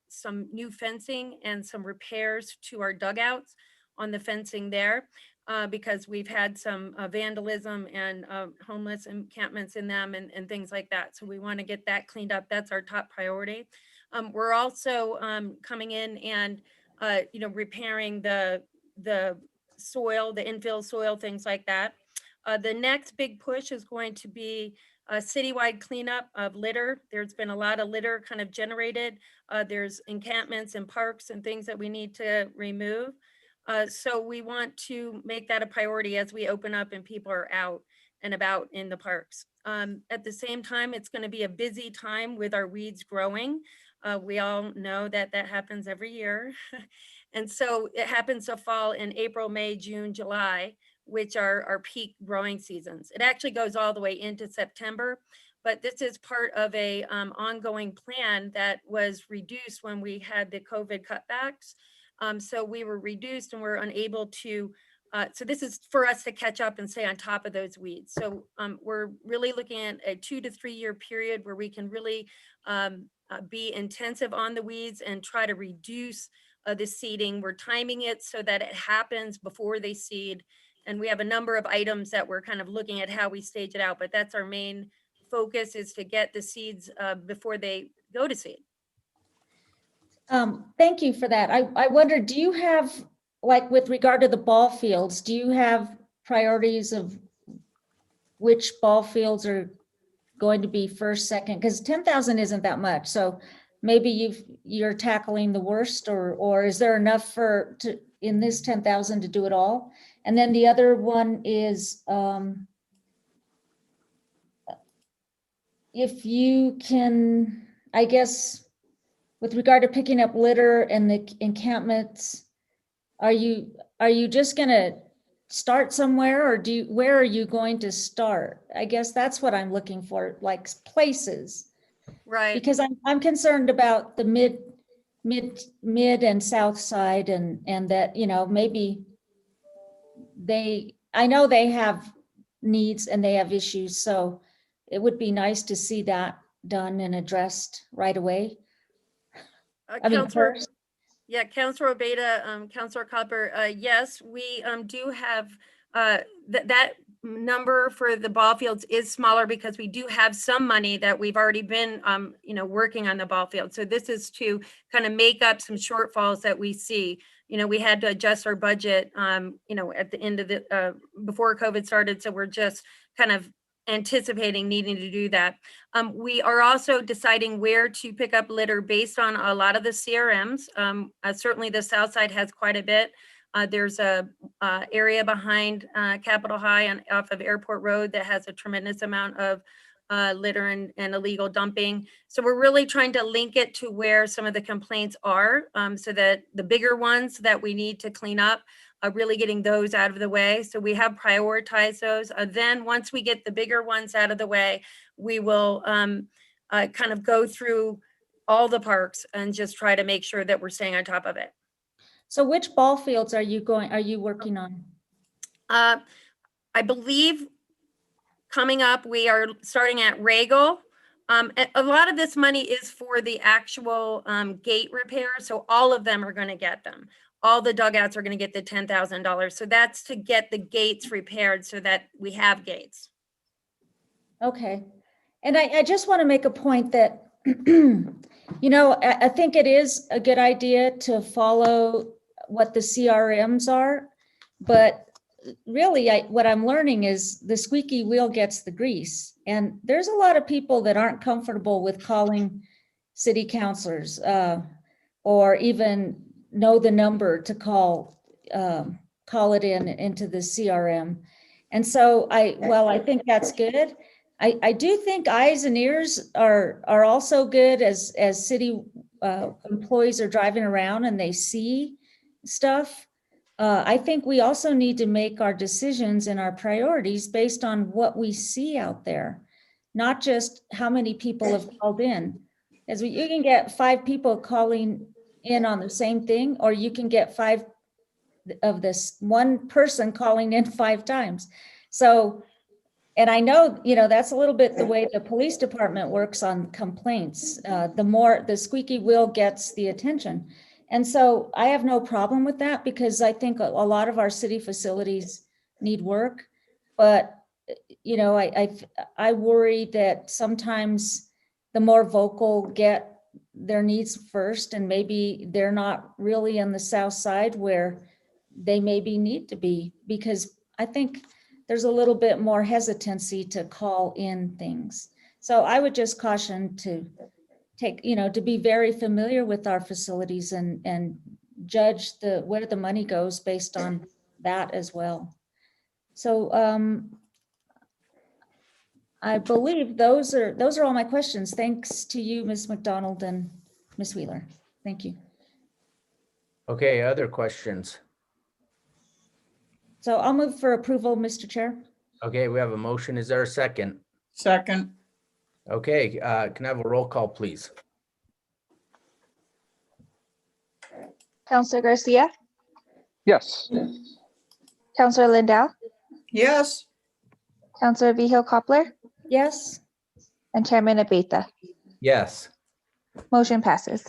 Speaker 10: some new fencing and some repairs to our dugouts on the fencing there. Because we've had some vandalism and homeless encampments in them and things like that. So we want to get that cleaned up. That's our top priority. We're also coming in and repairing the soil, the infill soil, things like that. The next big push is going to be a citywide cleanup of litter. There's been a lot of litter kind of generated. There's encampments and parks and things that we need to remove. So we want to make that a priority as we open up and people are out and about in the parks. At the same time, it's going to be a busy time with our weeds growing. We all know that happens every year. And so it happens to fall in April, May, June, July, which are our peak growing seasons. It actually goes all the way into September, but this is part of a ongoing plan that was reduced when we had the COVID cutbacks. So we were reduced and we're unable to, so this is for us to catch up and stay on top of those weeds. So we're really looking at a 2 to 3 year period where we can really be intensive on the weeds and try to reduce the seeding. We're timing it so that it happens before they seed. And we have a number of items that we're kind of looking at how we stage it out, but that's our main focus, is to get the seeds before they go to seed.
Speaker 7: Thank you for that. I wonder, do you have, like with regard to the ball fields, do you have priorities of which ball fields are going to be first, second? Because 10,000 isn't that much. So maybe you're tackling the worst, or is there enough in this 10,000 to do it all? And then the other one is, if you can, I guess, with regard to picking up litter and the encampments, are you just going to start somewhere, or where are you going to start? I guess that's what I'm looking for, like places.
Speaker 10: Right.
Speaker 7: Because I'm concerned about the mid and south side, and that, maybe I know they have needs and they have issues, so it would be nice to see that done and addressed right away.
Speaker 10: Councilor Beta, Councilor Copper, yes, we do have that number for the ball fields is smaller because we do have some money that we've already been working on the ball field. So this is to kind of make up some shortfalls that we see. We had to adjust our budget at the end of the before COVID started, so we're just kind of anticipating needing to do that. We are also deciding where to pick up litter based on a lot of the CRMs. Certainly the South Side has quite a bit. There's a area behind Capitol High and off of Airport Road that has a tremendous amount of litter and illegal dumping. So we're really trying to link it to where some of the complaints are, so that the bigger ones that we need to clean up, really getting those out of the way. So we have prioritized those. Then once we get the bigger ones out of the way, we will kind of go through all the parks and just try to make sure that we're staying on top of it.
Speaker 7: So which ball fields are you working on?
Speaker 10: I believe coming up, we are starting at Regal. A lot of this money is for the actual gate repair. So all of them are going to get them. All the dugouts are going to get the $10,000. So that's to get the gates repaired so that we have gates.
Speaker 7: Okay. And I just want to make a point that, I think it is a good idea to follow what the CRMs are, but really what I'm learning is the squeaky wheel gets the grease. And there's a lot of people that aren't comfortable with calling city councilors or even know the number to call it into the CRM. And so I think that's good. I do think eyes and ears are also good as city employees are driving around and they see stuff. I think we also need to make our decisions and our priorities based on what we see out there, not just how many people have called in. You can get 5 people calling in on the same thing, or you can get 5 of this one person calling in 5 times. So, and I know, that's a little bit the way the police department works on complaints. The more the squeaky wheel gets the attention. And so I have no problem with that because I think a lot of our city facilities need work. But, I worry that sometimes the more vocal get their needs first, and maybe they're not really on the South Side where they maybe need to be, because I think there's a little bit more hesitancy to call in things. So I would just caution to to be very familiar with our facilities and judge where the money goes based on that as well. So I believe those are all my questions. Thanks to you, Ms. McDonald and Ms. Wheeler. Thank you.
Speaker 6: Okay, other questions?
Speaker 7: So I'll move for approval, Mr. Chair.
Speaker 6: Okay, we have a motion. Is there a second?
Speaker 5: Second.
Speaker 6: Okay, can I have a roll call, please?
Speaker 2: Counselor Garcia,
Speaker 3: Yes.
Speaker 2: Counselor Lindell,
Speaker 5: Yes.
Speaker 2: Counselor Vihil Coppler,
Speaker 7: Yes.
Speaker 2: and Chairman Abeyta.
Speaker 6: Yes.
Speaker 2: Motion passes.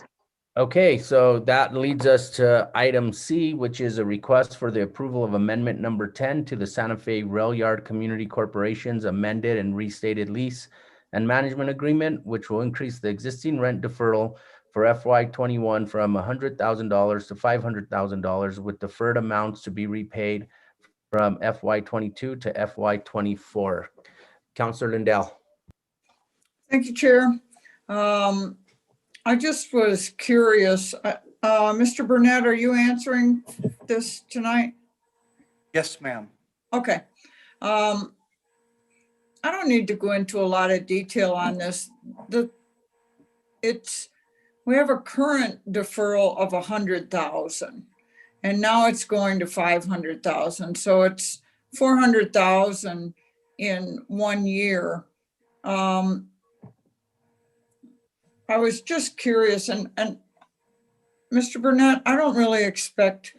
Speaker 6: Okay, so that leads us to item C, which is a request for the approval of amendment number 10 to the Santa Fe Rail Yard Community Corporation's amended and restated lease and management agreement, which will increase the existing rent deferral for FY21 from $100,000 to $500,000, with deferred amounts to be repaid from FY22 to FY24. Councilor Lindell.
Speaker 5: Thank you, Chair. I just was curious. Mr. Burnett, are you answering this tonight?
Speaker 11: Yes, ma'am.
Speaker 5: Okay. I don't need to go into a lot of detail on this. We have a current deferral of 100,000, and now it's going to 500,000. So it's 400,000 in 1 year. I was just curious, and Mr. Burnett, I don't really expect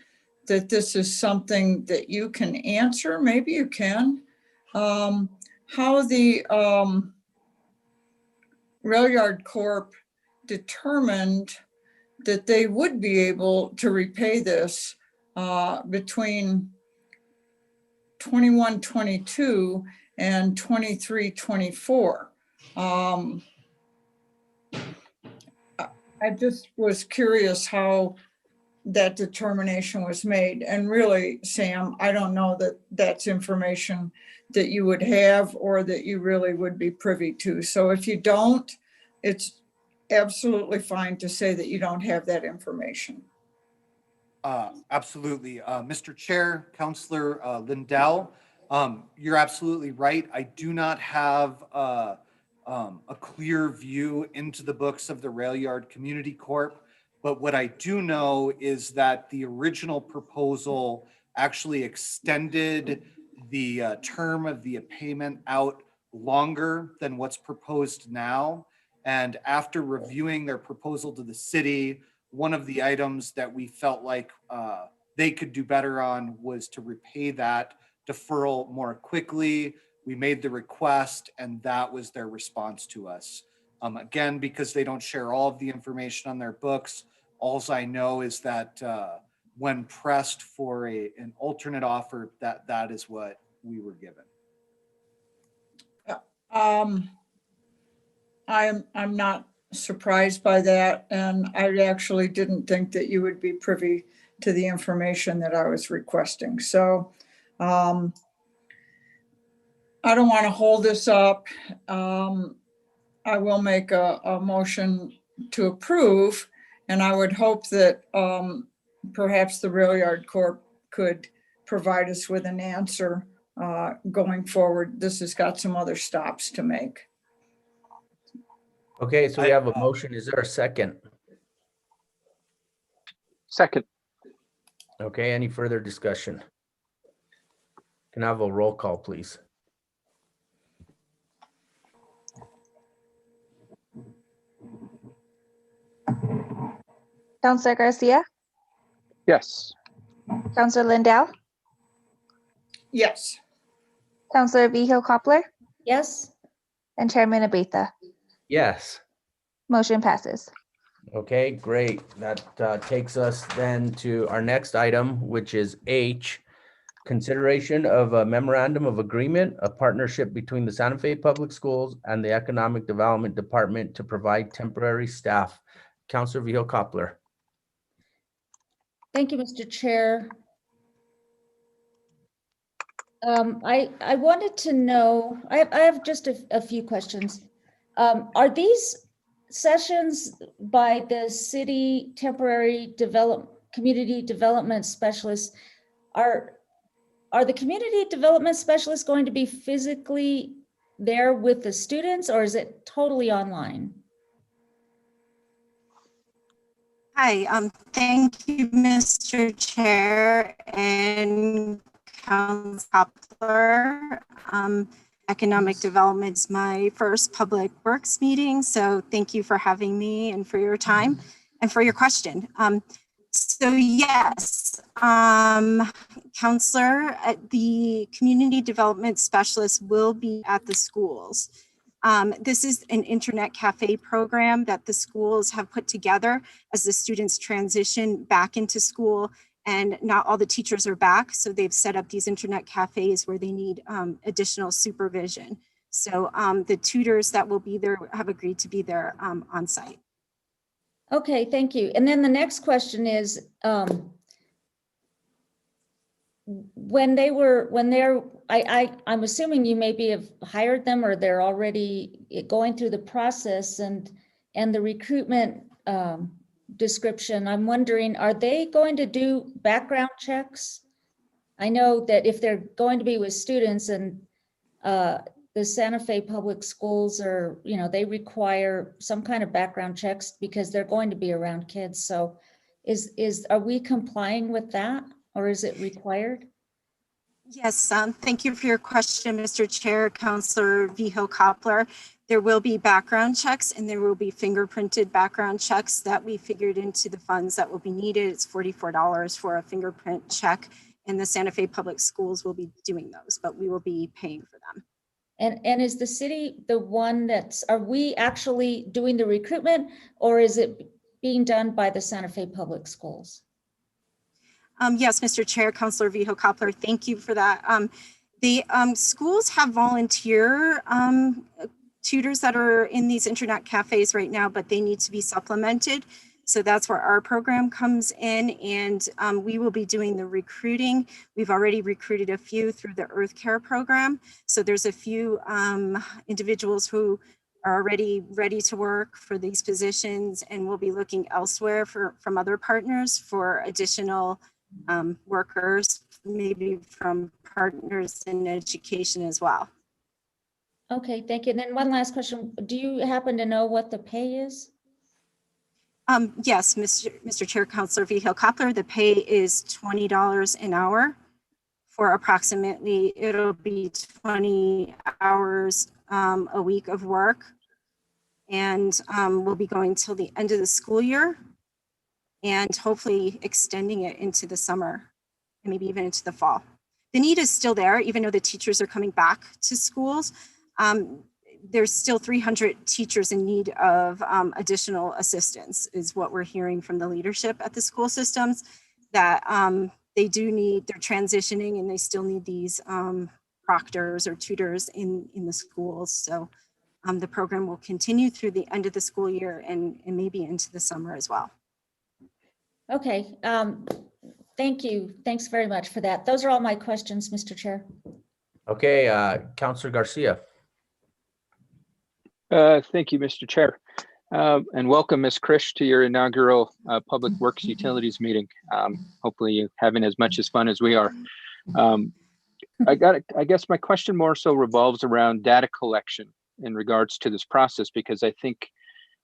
Speaker 5: that this is something that you can answer. Maybe you can. How the Rail Yard Corp determined that they would be able to repay this between 21-22 and 23-24. I just was curious how that determination was made. And really, Sam, I don't know that that's information that you would have or that you really would be privy to. So if you don't, it's absolutely fine to say that you don't have that information.
Speaker 11: Absolutely. Mr. Chair, Councillor Lindell, you're absolutely right. I do not have a clear view into the books of the Rail Yard Community Corp. But what I do know is that the original proposal actually extended the term of the payment out longer than what's proposed now. And after reviewing their proposal to the city, one of the items that we felt like they could do better on was to repay that deferral more quickly. We made the request and that was their response to us. Again, because they don't share all of the information on their books, all I know is that when pressed for an alternate offer, that is what we were given.
Speaker 5: I'm not surprised by that, and I actually didn't think that you would be privy to the information that I was requesting. So I don't want to hold this up. I will make a motion to approve, and I would hope that perhaps the Rail Yard Corp could provide us with an answer going forward. This has got some other stops to make.
Speaker 6: Okay, so we have a motion. Is there a second?
Speaker 3: Second.
Speaker 6: Okay, any further discussion? Can I have a roll call, please?
Speaker 2: Counselor Garcia,
Speaker 3: Yes.
Speaker 2: Counselor Lindell,
Speaker 5: Yes.
Speaker 2: Counselor Vihil Coppler,
Speaker 7: Yes,
Speaker 2: and Chairman Abeyta.
Speaker 6: Yes.
Speaker 2: Motion passes.
Speaker 6: Okay, great. That takes us then to our next item, which is H, consideration of a memorandum of agreement, a partnership between the Santa Fe Public Schools and the Economic Development Department to provide temporary staff. Counselor Vihil Coppler.
Speaker 7: thank you, Mr. Chair. I wanted to know, I have just a few questions. Are these sessions by the city temporary community development specialists, are the community development specialists going to be physically there with the students, or is it totally online?
Speaker 12: Hi, thank you, Mr. Chair and Councilor Coppler. Economic Development is my first public works meeting, so thank you for having me and for your time and for your question. So yes, Counselor, the community development specialist will be at the schools. This is an internet cafe program that the schools have put together as the students transition back into school, and not all the teachers are back. So they've set up these internet cafes where they need additional supervision. So the tutors that will be there have agreed to be there on site.
Speaker 7: Okay, thank you. And then the next question is, I'm assuming you maybe have hired them or they're already going through the process and the recruitment description. I'm wondering, are they going to do background checks? I know that if they're going to be with students, and the Santa Fe Public Schools are, they require some kind of background checks because they're going to be around kids. So are we complying with that, or is it required?
Speaker 12: Yes, thank you for your question, Mr. Chair, Councilor Vihil Coppler. There will be background checks, and there will be fingerprinted background checks that we figured into the funds that will be needed. It's $44 for a fingerprint check, and the Santa Fe Public Schools will be doing those, but we will be paying for them.
Speaker 7: And is the city the one are we actually doing the recruitment, or is it being done by the Santa Fe Public Schools?
Speaker 12: Yes, Mr. Chair, Councilor Vihil Coppler, thank you for that. The schools have volunteer tutors that are in these internet cafes right now, but they need to be supplemented. So that's where our program comes in, and we will be doing the recruiting. We've already recruited a few through the Earth Care program. So there's a few individuals who are already ready to work for these positions, and we'll be looking elsewhere from other partners for additional workers, maybe from partners in education as well.
Speaker 7: Okay, thank you. And then one last question. Do you happen to know what the pay is?
Speaker 12: Yes, Mr. Chair, Councilor Vigil-Koppler, the pay is $20 an hour for approximately, it'll be 20 hours a week of work. And we'll be going till the end of the school year and hopefully extending it into the summer and maybe even into the fall. The need is still there, even though the teachers are coming back to schools. There's still 300 teachers in need of additional assistance, is what we're hearing from the leadership at the school systems, that they do need, they're transitioning and they still need these proctors or tutors in the schools. So the program will continue through the end of the school year and maybe into the summer as well.
Speaker 7: Okay, thank you. Thanks very much for that. Those are all my questions, Mr. Chair.
Speaker 6: Okay, Councilor Garcia.
Speaker 3: Thank you, Mr. Chair. And welcome, Ms. Krish, to your inaugural Public Works Utilities meeting. Hopefully you're having as much as fun as we are. I guess my question more so revolves around data collection in regards to this process, because I think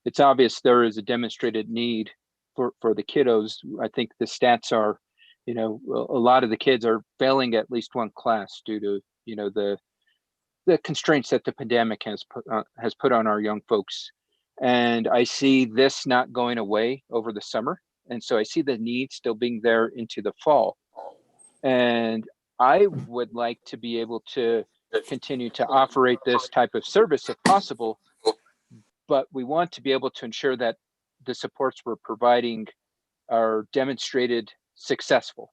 Speaker 3: it's obvious there is a demonstrated need for the kiddos. I think the stats are, you know, a lot of the kids are failing at least one class due to, you know, the constraints that the pandemic has put on our young folks. And I see this not going away over the summer. And so I see the need still being there into the fall. And I would like to be able to continue to operate this type of service if possible, but we want to be able to ensure that the supports we're providing are demonstrated successful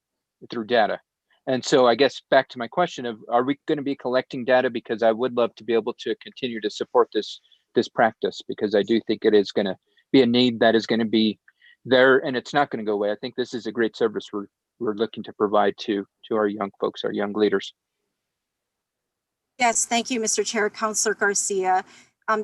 Speaker 3: through data. And so I guess back to my question of, are we going to be collecting data? Because I would love to be able to continue to support this practice, because I do think it is going to be a need that is going to be there and it's not going to go away. I think this is a great service we're looking to provide to our young folks, our young leaders.
Speaker 12: Yes, thank you, Mr. Chair. Councilor Garcia.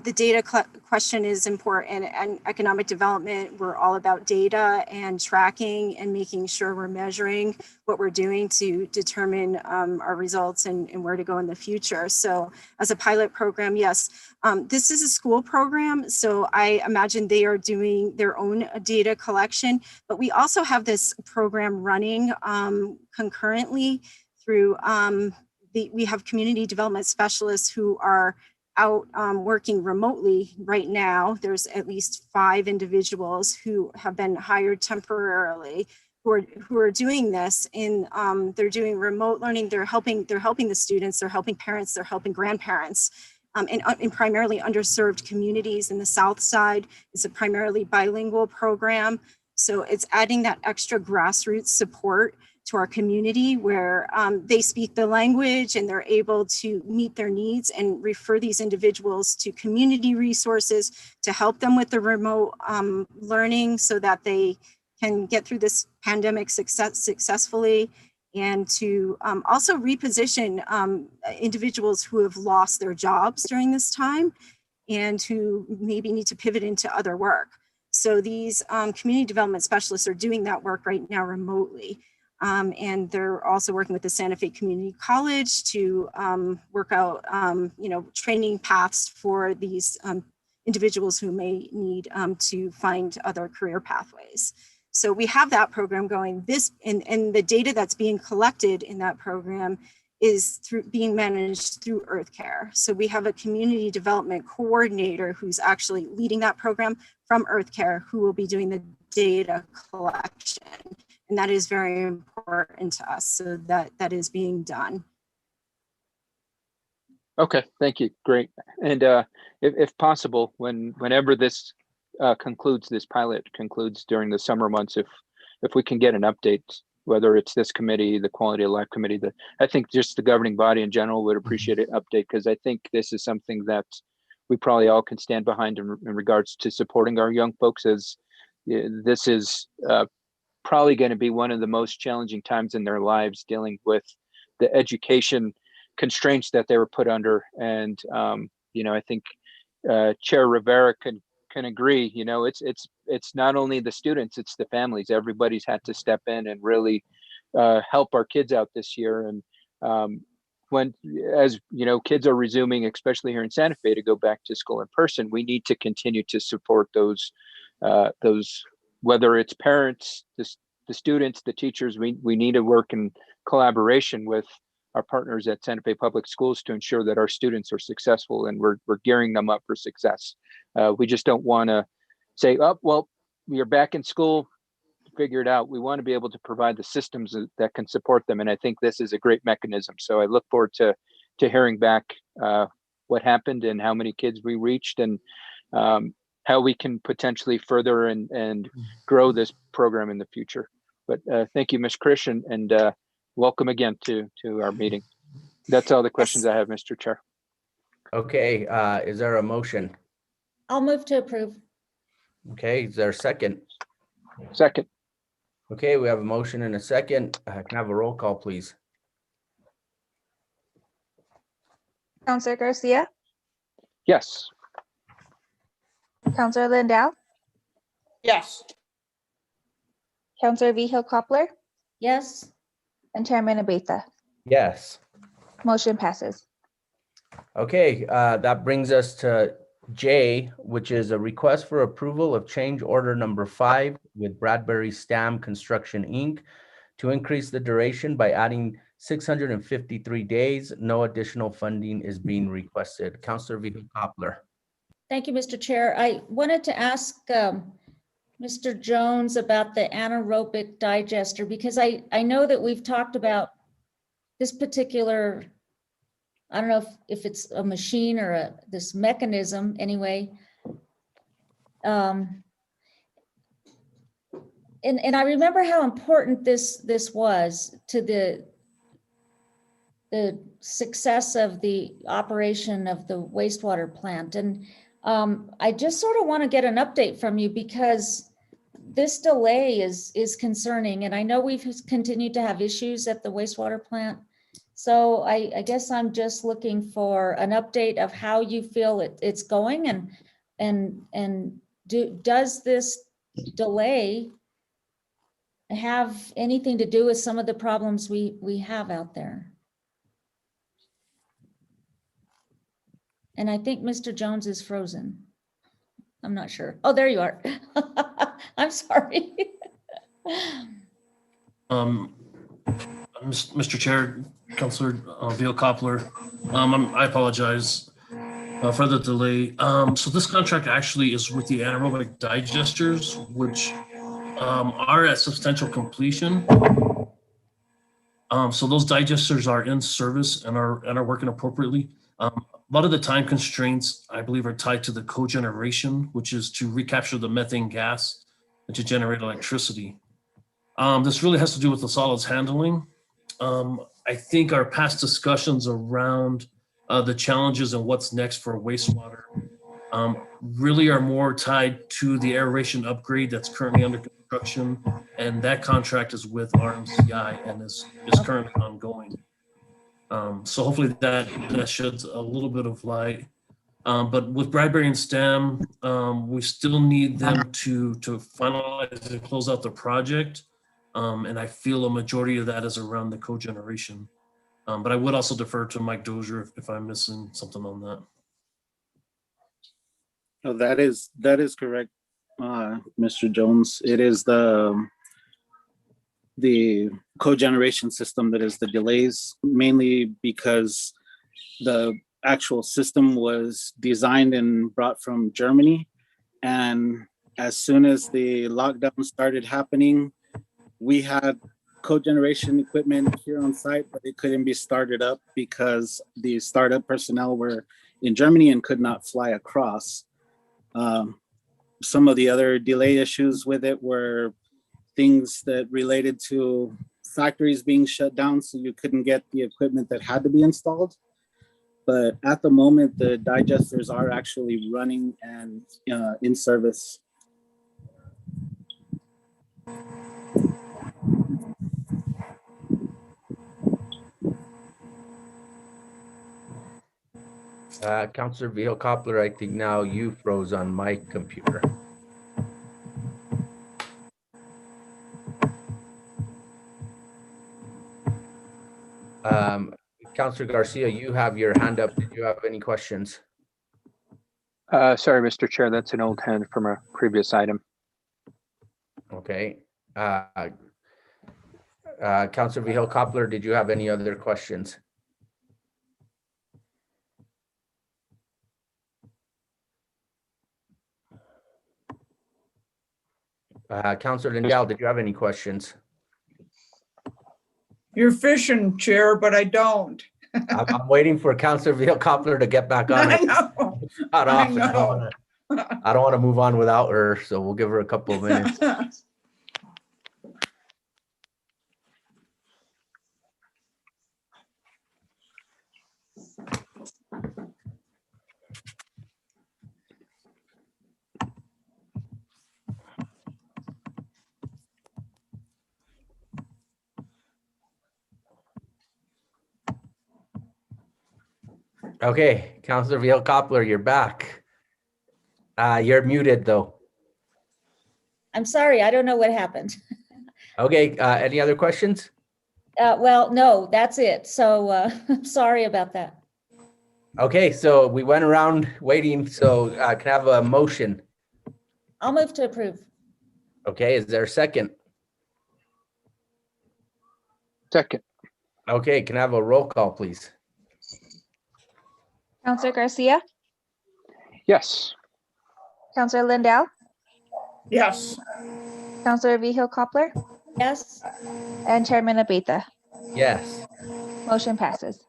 Speaker 12: The data question is important, and economic development, we're all about data and tracking and making sure we're measuring what we're doing to determine our results and where to go in the future. So as a pilot program, yes, this is a school program, so I imagine they are doing their own data collection, but we also have this program running concurrently through, we have community development specialists who are out working remotely right now. There's at least 5 individuals who have been hired temporarily who are doing this in, they're doing remote learning. They're helping the students, they're helping parents, they're helping grandparents in primarily underserved communities in the South Side. It's a primarily bilingual program. So it's adding that extra grassroots support to our community where they speak the language and they're able to meet their needs and refer these individuals to community resources to help them with the remote learning so that they can get through this pandemic successfully, and to also reposition individuals who have lost their jobs during this time and who maybe need to pivot into other work. So these community development specialists are doing that work right now remotely. And they're also working with the Santa Fe Community College to work out, training paths for these individuals who may need to find other career pathways. So we have that program going. And the data that's being collected in that program is being managed through Earth Care. So we have a community development coordinator who's actually leading that program from Earth Care, who will be doing the data collection. And that is very important to us, so that is being done.
Speaker 3: Okay, thank you. Great. And if possible, whenever this concludes, this pilot concludes during the summer months, if we can get an update, whether it's this committee, the Quality of Life Committee, I think just the governing body in general would appreciate an update, because I think this is something that we probably all can stand behind in regards to supporting our young folks as this is probably going to be one of the most challenging times in their lives, dealing with the education constraints that they were put under. And I think Chair Rivera can agree. It's not only the students, it's the families. Everybody's had to step in and really help our kids out this year. And as kids are resuming, especially here in Santa Fe, to go back to school in person, we need to continue to support those, whether it's parents, the students, the teachers. We need to work in collaboration with our partners at Santa Fe Public Schools to ensure that our students are successful, and we're gearing them up for success. We just don't want to say, oh, well, you're back in school, figure it out. We want to be able to provide the systems that can support them. And I think this is a great mechanism. So I look forward to hearing back what happened and how many kids we reached, and how we can potentially further and grow this program in the future. But thank you, Ms. Krish, and welcome again to our meeting. That's all the questions I have, Mr. Chair.
Speaker 6: Okay, is there a motion?
Speaker 7: I'll move to approve.
Speaker 6: Okay, is there a second?
Speaker 3: Second.
Speaker 6: Okay, we have a motion and a second. Can I have a roll call, please?
Speaker 2: Counselor Garcia,
Speaker 3: Yes.
Speaker 2: Counselor Lindell,
Speaker 5: Yes.
Speaker 2: Counselor Vihil Coppler,
Speaker 7: Yes.
Speaker 2: and Chairman Abeyta.
Speaker 6: Yes.
Speaker 2: Motion passes.
Speaker 6: Okay, that brings us to J, which is a request for approval of change order number 5 with Bradbury Stam Construction, Inc. to increase the duration by adding 653 days. No additional funding is being requested. Counselor Vihil Coppler.
Speaker 7: Thank you, Mr. Chair. I wanted to ask Mr. Jones about the anaerobic digester, because I know that we've talked about this particular, I don't know if it's a machine or this mechanism anyway. And I remember how important this was to the success of the operation of the wastewater plant. And I just sort of want to get an update from you, because this delay is concerning. And I know we've continued to have issues at the wastewater plant. So I guess I'm just looking for an update of how you feel it's going, and does this delay have anything to do with some of the problems we have out there? And I think Mr. Jones is frozen. I'm not sure. Oh, there you are. I'm sorry.
Speaker 13: Mr. Chair, Councilor Vihil Coppler, I apologize for the delay. So this contract actually is with the anaerobic digesters, which are at substantial completion. So those digesters are in service and are working appropriately. A lot of the time constraints, I believe, are tied to the cogeneration, which is to recapture the methane gas and to generate electricity. This really has to do with the solids handling. I think our past discussions around the challenges and what's next for wastewater really are more tied to the aeration upgrade that's currently under construction, and that contract is with RMCI and is currently ongoing. So hopefully that sheds a little bit of light. But with Bradbury and Stam, we still need them to finalize and close out the project. And I feel a majority of that is around the cogeneration. But I would also defer to Mike Dozier if I'm missing something on that.
Speaker 14: Oh, that is correct, Mr. Jones. It is the cogeneration system that is the delays, mainly because the actual system was designed and brought from Germany. And as soon as the lockdown started happening, we had cogeneration equipment here on site, but it couldn't be started up because the startup personnel were in Germany and could not fly across. Some of the other delay issues with it were things that related to factories being shut down, so you couldn't get the equipment that had to be installed. But at the moment, the digesters are actually running and in service.
Speaker 6: Counselor Vihel Coppler, I think now you froze on my computer. Counselor Garcia, you have your hand up. Did you have any questions?
Speaker 3: Sorry, Mr. Chair, that's an old hand from a previous item.
Speaker 6: Okay. Counselor Vihel Coppler, did you have any other questions? Counselor Lindell, did you have any questions?
Speaker 5: You're fishing, Chair, but I don't.
Speaker 6: I'm waiting for Counselor Vihel Coppler to get back on.
Speaker 5: I know.
Speaker 6: I
Speaker 5: know.
Speaker 6: don't want to move on without her, so we'll give her a couple of minutes. Okay, Counselor Vihel Coppler, you're back. You're muted though.
Speaker 7: I'm sorry, I don't know what happened.
Speaker 6: Okay, any other questions?
Speaker 7: Well, no, that's it. So I'm sorry about that.
Speaker 6: Okay, so we went around waiting, so can I have a motion?
Speaker 7: I'll move to approve.
Speaker 6: Okay, is there a second?
Speaker 3: Second.
Speaker 6: Okay, can I have a roll call, please?
Speaker 2: Counselor Garcia,
Speaker 3: Yes.
Speaker 2: Counselor Lindell,
Speaker 5: Yes.
Speaker 2: Counselor Vihel Coppler,
Speaker 7: Yes.
Speaker 2: and Chairman Abeyta.
Speaker 6: Yes.
Speaker 2: Motion passes.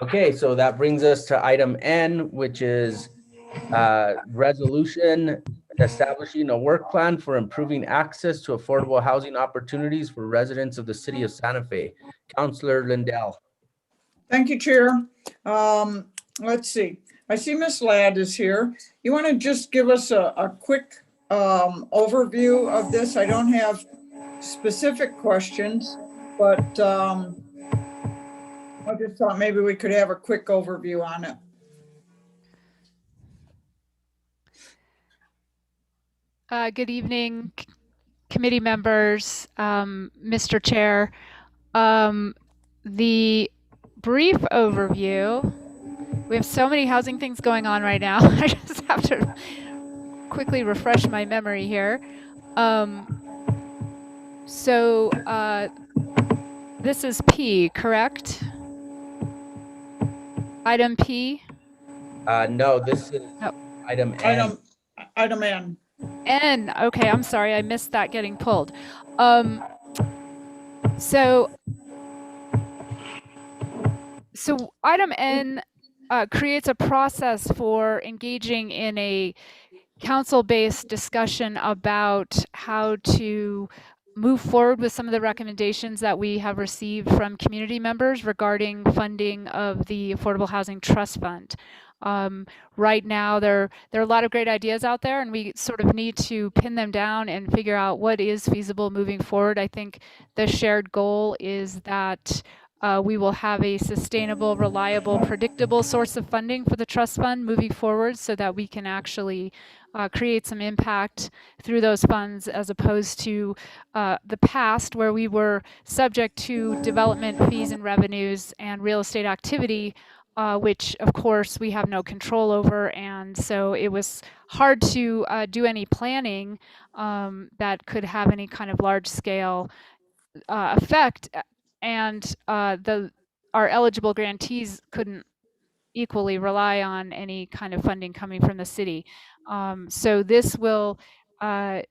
Speaker 6: Okay, so that brings us to item N, which is resolution establishing a work plan for improving access to affordable housing opportunities for residents of the city of Santa Fe. Counselor Lindell.
Speaker 5: Thank you, Chair. Let's see. I see Miss Ladd is here. You want to just give us a quick overview of this? I don't have specific questions, but I just thought maybe we could have a quick overview on it.
Speaker 15: Good evening, committee members, Mr. Chair. The brief overview, we have so many housing things going on right now. I just have to quickly refresh my memory here. This is P, correct? Item P?
Speaker 6: No, this is item N.
Speaker 5: Item N.
Speaker 15: N, okay, I'm sorry, I missed that getting pulled. So item N creates a process for engaging in a council-based discussion about how to move forward with some of the recommendations that we have received from community members regarding funding of the Affordable Housing Trust Fund. Right now, there are a lot of great ideas out there, and we sort of need to pin them down and figure out what is feasible moving forward. I think the shared goal is that we will have a sustainable, reliable, predictable source of funding for the trust fund moving forward so that we can actually create some impact through those funds, as opposed to the past where we were subject to development fees and revenues and real estate activity, which of course we have no control over. And so it was hard to do any planning that could have any kind of large scale effect. And our eligible grantees couldn't equally rely on any kind of funding coming from the city. So this will bring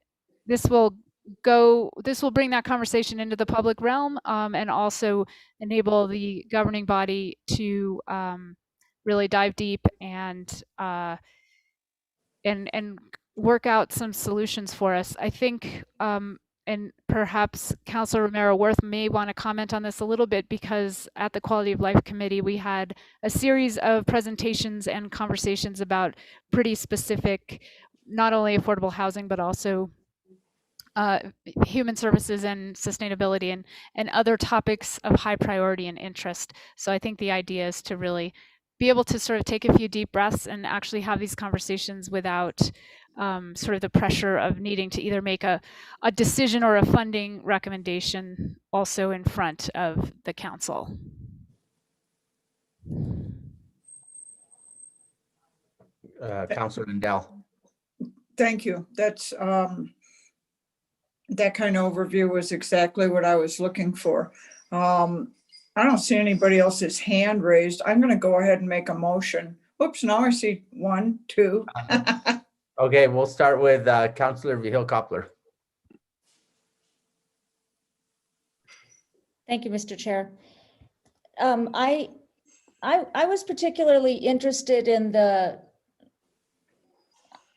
Speaker 15: that conversation into the public realm, and also enable the governing body to really dive deep and work out some solutions for us. I think, and perhaps Councilor Romero-Worth may want to comment on this a little bit, because at the Quality of Life Committee, we had a series of presentations and conversations about pretty specific, not only affordable housing, but also human services and sustainability and other topics of high priority and interest. So I think the idea is to really be able to sort of take a few deep breaths and actually have these conversations without sort of the pressure of needing to either make a decision or a funding recommendation also in front of the council.
Speaker 6: Councilor Lindell.
Speaker 5: Thank you. That's that kind of overview was exactly what I was looking for. I don't see anybody else's hand raised. I'm going to go ahead and make a motion. Oops, now I see 1, 2.
Speaker 6: Okay, we'll start with Councilor Vihil-Coppler.
Speaker 7: Thank you, Mr. Chair. I was particularly interested in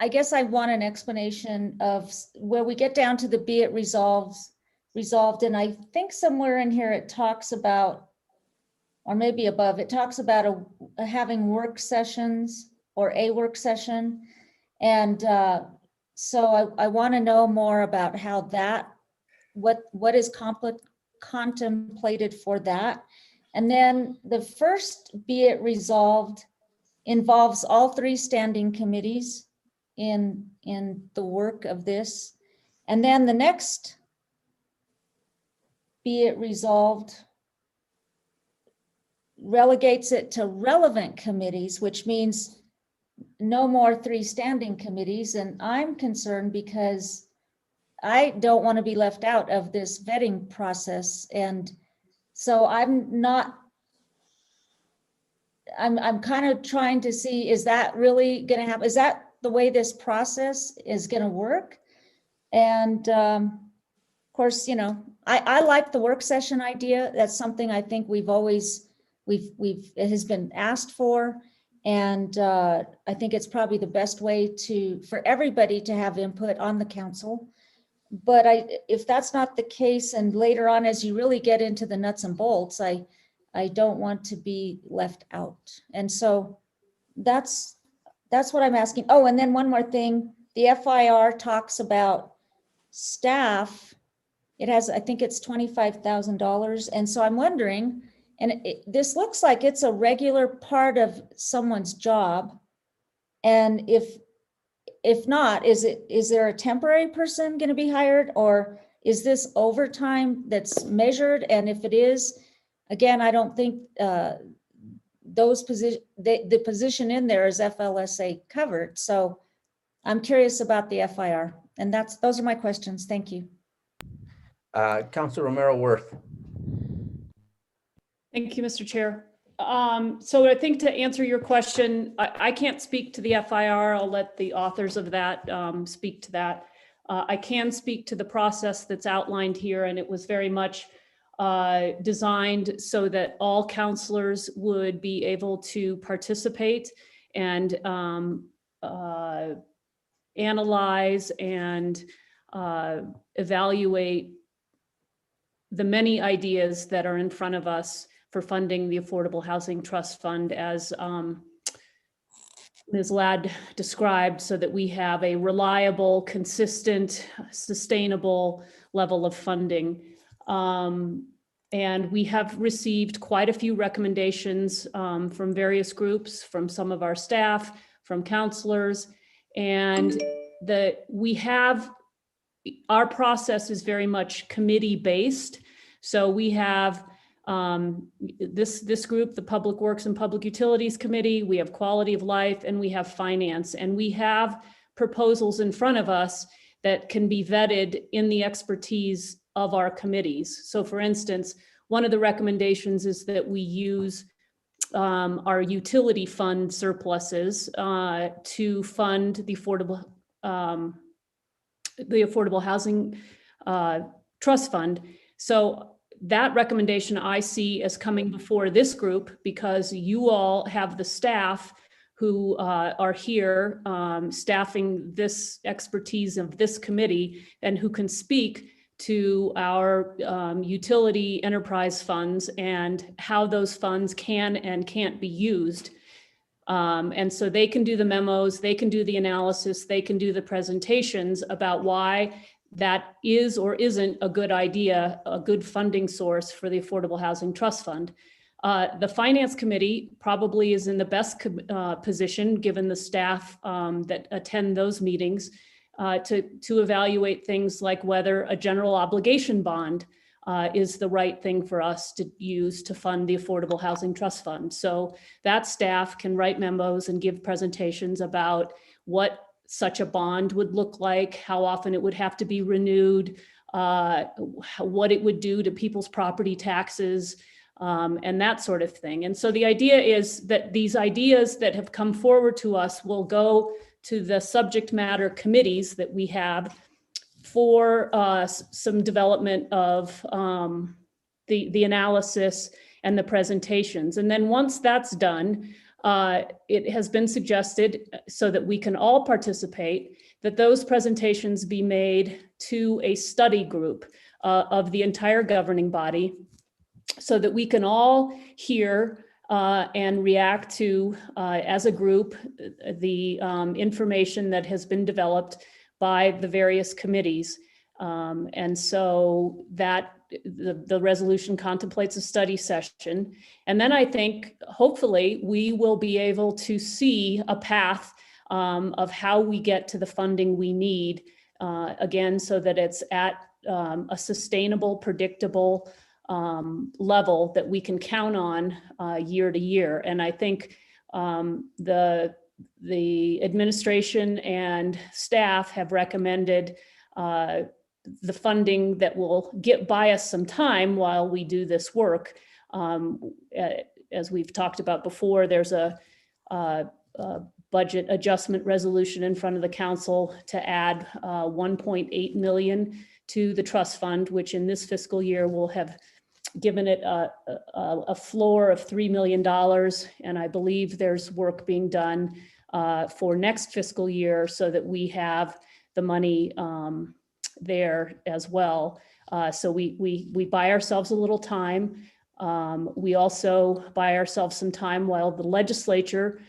Speaker 7: I guess I want an explanation of where we get down to the be it resolved, and I think somewhere in here it talks about, or maybe above, it talks about having work sessions or a work session. And so I want to know more about how that, what is contemplated for that. And then the first be it resolved involves all 3 standing committees in the work of this. And then the next be it resolved relegates it to relevant committees, which means no more 3 standing committees. And I'm concerned because I don't want to be left out of this vetting process. And so I'm kind of trying to see, is that really going to happen? Is that the way this process is going to work? And of course, you know, I like the work session idea. That's something I think it has been asked for. And I think it's probably the best way for everybody to have input on the council. But if that's not the case, and later on, as you really get into the nuts and bolts, I don't want to be left out. And so that's what I'm asking. Oh, and then one more thing, the FIR talks about staff. It has, I think it's $25,000. And so I'm wondering, and this looks like it's a regular part of someone's job. And if not, is there a temporary person going to be hired, or is this overtime that's measured? And if it is, again, I don't think the position in there is FLSA covered. So I'm curious about the FIR, and those are my questions. Thank you.
Speaker 6: Councilor Romero-Worth.
Speaker 9: Thank you, Mr. Chair. So I think to answer your question, I can't speak to the FIR. I'll let the authors of that speak to that. I can speak to the process that's outlined here, and it was very much designed so that all counselors would be able to participate and analyze and evaluate the many ideas that are in front of us for funding the Affordable Housing Trust Fund, as Ms. Ladd described, so that we have a reliable, consistent, sustainable level of funding. And we have received quite a few recommendations from various groups, from some of our staff, from counselors, and our process is very much committee-based. So we have this group, the Public Works and Public Utilities Committee, we have Quality of Life, and we have Finance, and we have proposals in front of us that can be vetted in the expertise of our committees. So for instance, one of the recommendations is that we use our utility fund surpluses to fund the Affordable Housing Trust Fund. So that recommendation I see as coming before this group, because you all have the staff who are here staffing this expertise of this committee, and who can speak to our utility enterprise funds and how those funds can and can't be used. And so they can do the memos, they can do the analysis, they can do the presentations about why that is or isn't a good idea, a good funding source for the Affordable Housing Trust Fund. The Finance Committee probably is in the best position, given the staff that attend those meetings, to evaluate things like whether a general obligation bond is the right thing for us to use to fund the Affordable Housing Trust Fund. So that staff can write memos and give presentations about what such a bond would look like, how often it would have to be renewed, what it would do to people's property taxes, and that sort of thing. And so the idea is that these ideas that have come forward to us will go to the subject matter committees that we have for some development of the analysis and the presentations. And then once that's done, it has been suggested, so that we can all participate, that those presentations be made to a study group of the entire governing body, so that we can all hear and react to, as a group, the information that has been developed by the various committees. And so that the resolution contemplates a study session. And then I think, hopefully, we will be able to see a path of how we get to the funding we need, again, so that it's at a sustainable, predictable level that we can count on year to year. And I think the administration and staff have recommended the funding that will get by us some time while we do this work. As we've talked about before, there's a budget adjustment resolution in front of the council to add 1.8 million to the trust fund, which in this fiscal year will have given it a floor of $3 million. And I believe there's work being done for next fiscal year so that we have the money there as well. So we buy ourselves a little time. We also buy ourselves some time while the legislature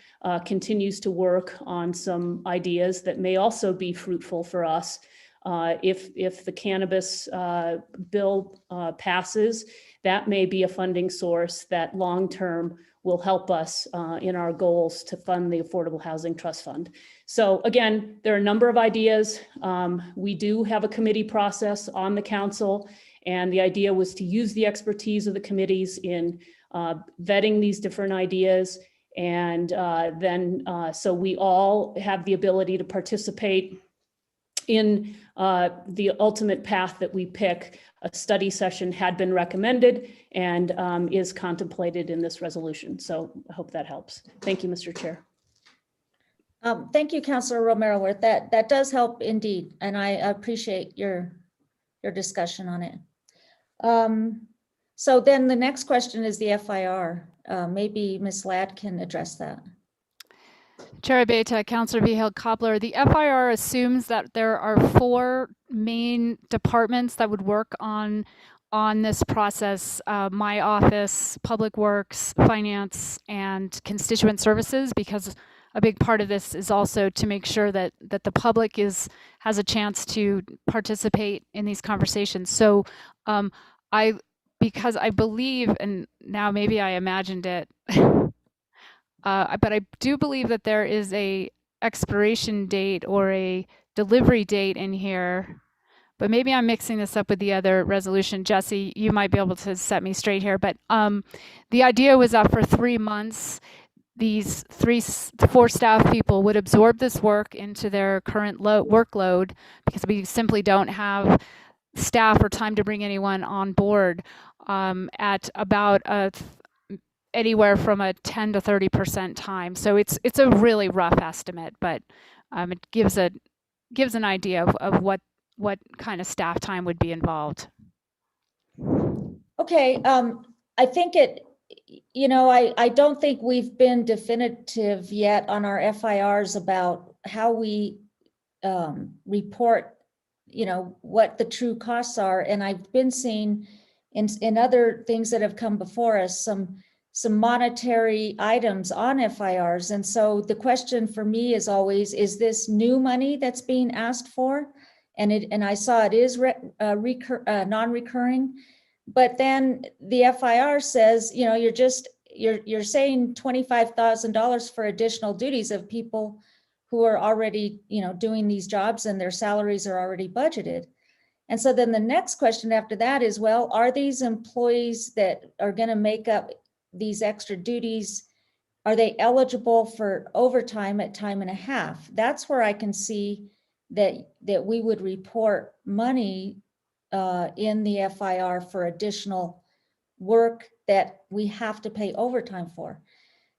Speaker 9: continues to work on some ideas that may also be fruitful for us. If the cannabis bill passes, that may be a funding source that long-term will help us in our goals to fund the Affordable Housing Trust Fund. So again, there are a number of ideas. We do have a committee process on the council, and the idea was to use the expertise of the committees in vetting these different ideas. And then so we all have the ability to participate in the ultimate path that we pick. A study session had been recommended and is contemplated in this resolution. So I hope that helps. Thank you, Mr. Chair.
Speaker 7: Thank you, Councilor Romero-Worth. That does help indeed, and I appreciate your discussion on it. So then the next question is the FIR. Maybe Ms. Ladd can address that.
Speaker 15: Chair Abeyta, Councillor Vihil-Coppler, the FIR assumes that there are 4 main departments that would work on this process: my office, Public Works, Finance, and Constituent Services, because a big part of this is also to make sure that the public has a chance to participate in these conversations. So because I believe, and now maybe I imagined it, but I do believe that there is a expiration date or a delivery date in here, but maybe I'm mixing this up with the other resolution. Jesse, you might be able to set me straight here, but the idea was that for 3 months, these 4 staff people would absorb this work into their current workload, because we simply don't have staff or time to bring anyone on board at about anywhere from a 10 to 30% time. So it's a really rough estimate, but it gives an idea of what kind of staff time would be involved.
Speaker 7: Okay, I think I don't think we've been definitive yet on our FIRs about how we report, what the true costs are. And I've been seeing in other things that have come before us, some monetary items on FIRs. And so the question for me is always, is this new money that's being asked for? And I saw it is non-recurring. But then the FIR says, you know, you're saying $25,000 for additional duties of people who are already, you know, doing these jobs and their salaries are already budgeted. And so then the next question after that is, well, are these employees that are going to make up these extra duties, are they eligible for overtime at time and a half? That's where I can see that we would report money in the FIR for additional work that we have to pay overtime for.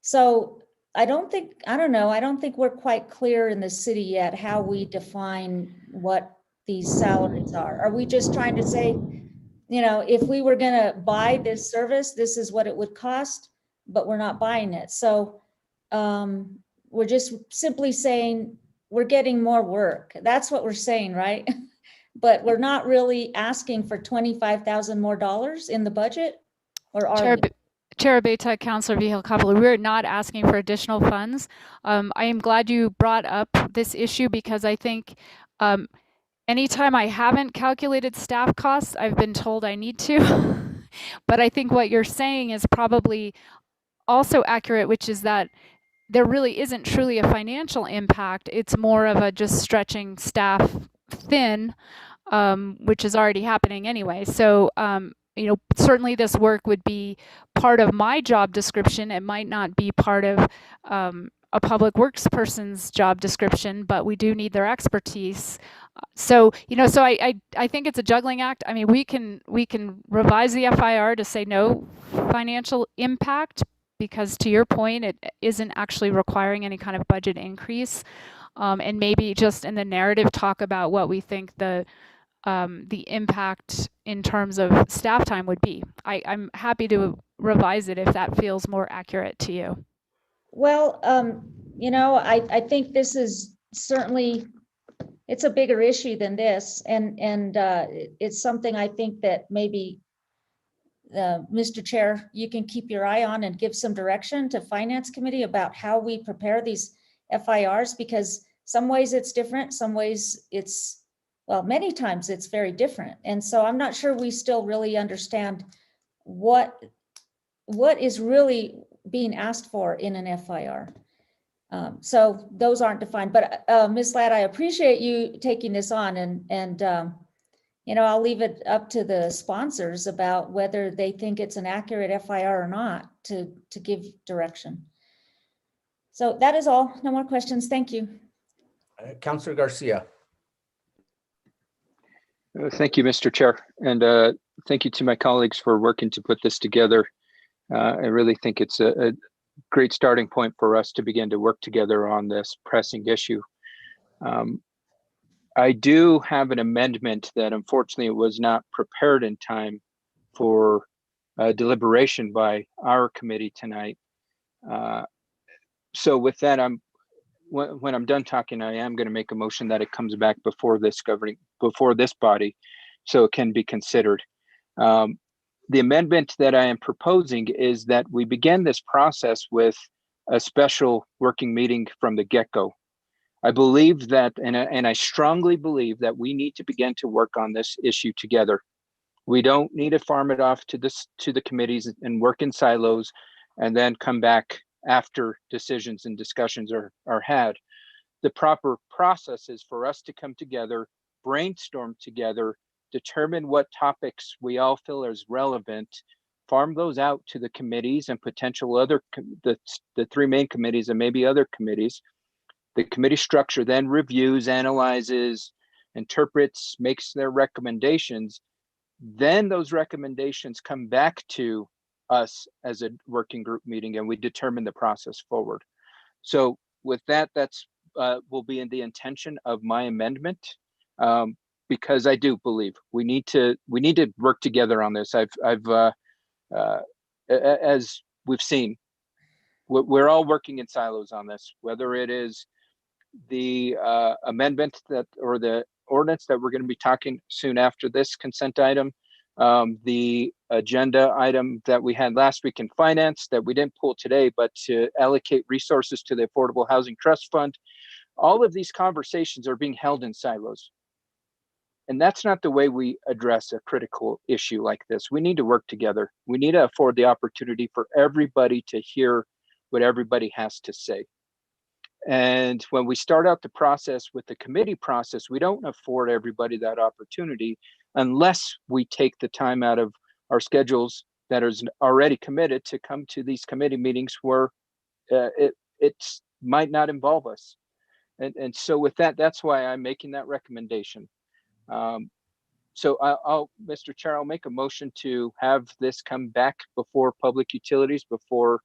Speaker 7: So I don't think we're quite clear in the city yet how we define what these salaries are. Are we just trying to say, you know, if we were going to buy this service, this is what it would cost, but we're not buying it. So we're just simply saying we're getting more work. That's what we're saying, right? But we're not really asking for $25,000 more in the budget, or are we?
Speaker 15: Chair Abeyta, Councilor Vihel-Coppler, we're not asking for additional funds. I am glad you brought up this issue because I think anytime I haven't calculated staff costs, I've been told I need to. But I think what you're saying is probably also accurate, which is that there really isn't truly a financial impact. It's more of a just stretching staff thin, which is already happening anyway. So, you know, certainly this work would be part of my job description. It might not be part of a public works person's job description, but we do need their expertise. So, you know, so I think it's a juggling act. I mean, we can revise the FIR to say no financial impact, because to your point, it isn't actually requiring any kind of budget increase. And maybe just in the narrative talk about what we think the impact in terms of staff time would be. I'm happy to revise it if that feels more accurate to you.
Speaker 7: Well, you know, I think this is certainly, it's a bigger issue than this. And it's something I think that maybe Mr. Chair, you can keep your eye on and give some direction to Finance Committee about how we prepare these FIRs, because some ways it's different, some ways it's, well, many times it's very different. And so I'm not sure we still really understand what is really being asked for in an FIR. So those aren't defined, but Ms. Ladd, I appreciate you taking this on, and you know, I'll leave it up to the sponsors about whether they think it's an accurate FIR or not to give direction. So that is all. No more questions. Thank you.
Speaker 6: Councilor Garcia.
Speaker 3: Thank you, Mr. Chair. And thank you to my colleagues for working to put this together. I really think it's a great starting point for us to begin to work together on this pressing issue. I do have an amendment that unfortunately was not prepared in time for deliberation by our committee tonight. So with that, when I'm done talking, I am going to make a motion that it comes back before this body, so it can be considered. The amendment that I am proposing is that we begin this process with a special working meeting from the get-go. I believe that, and I strongly believe that we need to begin to work on this issue together. We don't need to farm it off to the committees and work in silos and then come back after decisions and discussions are had. The proper process is for us to come together, brainstorm together, determine what topics we all feel is relevant, farm those out to the committees and potential other, the three main committees and maybe other committees. The committee structure then reviews, analyzes, interprets, makes their recommendations. Then those recommendations come back to us as a working group meeting, and we determine the process forward. So with that, that's will be in the intention of my amendment, because I do believe we need to work together on this. As we've seen, we're all working in silos on this, whether it is the amendment that, or the ordinance that we're going to be talking soon after this consent item, the agenda item that we had last week in finance that we didn't pull today, but to allocate resources to the Affordable Housing Trust Fund. All of these conversations are being held in silos. And that's not the way we address a critical issue like this. We need to work together. We need to afford the opportunity for everybody to hear what everybody has to say. And when we start out the process with the committee process, we don't afford everybody that opportunity unless we take the time out of our schedules that is already committed to come to these committee meetings where it might not involve us. And so with that, that's why I'm making that recommendation. So Mr. Chair, I'll make a motion to have this come back before Public Utilities before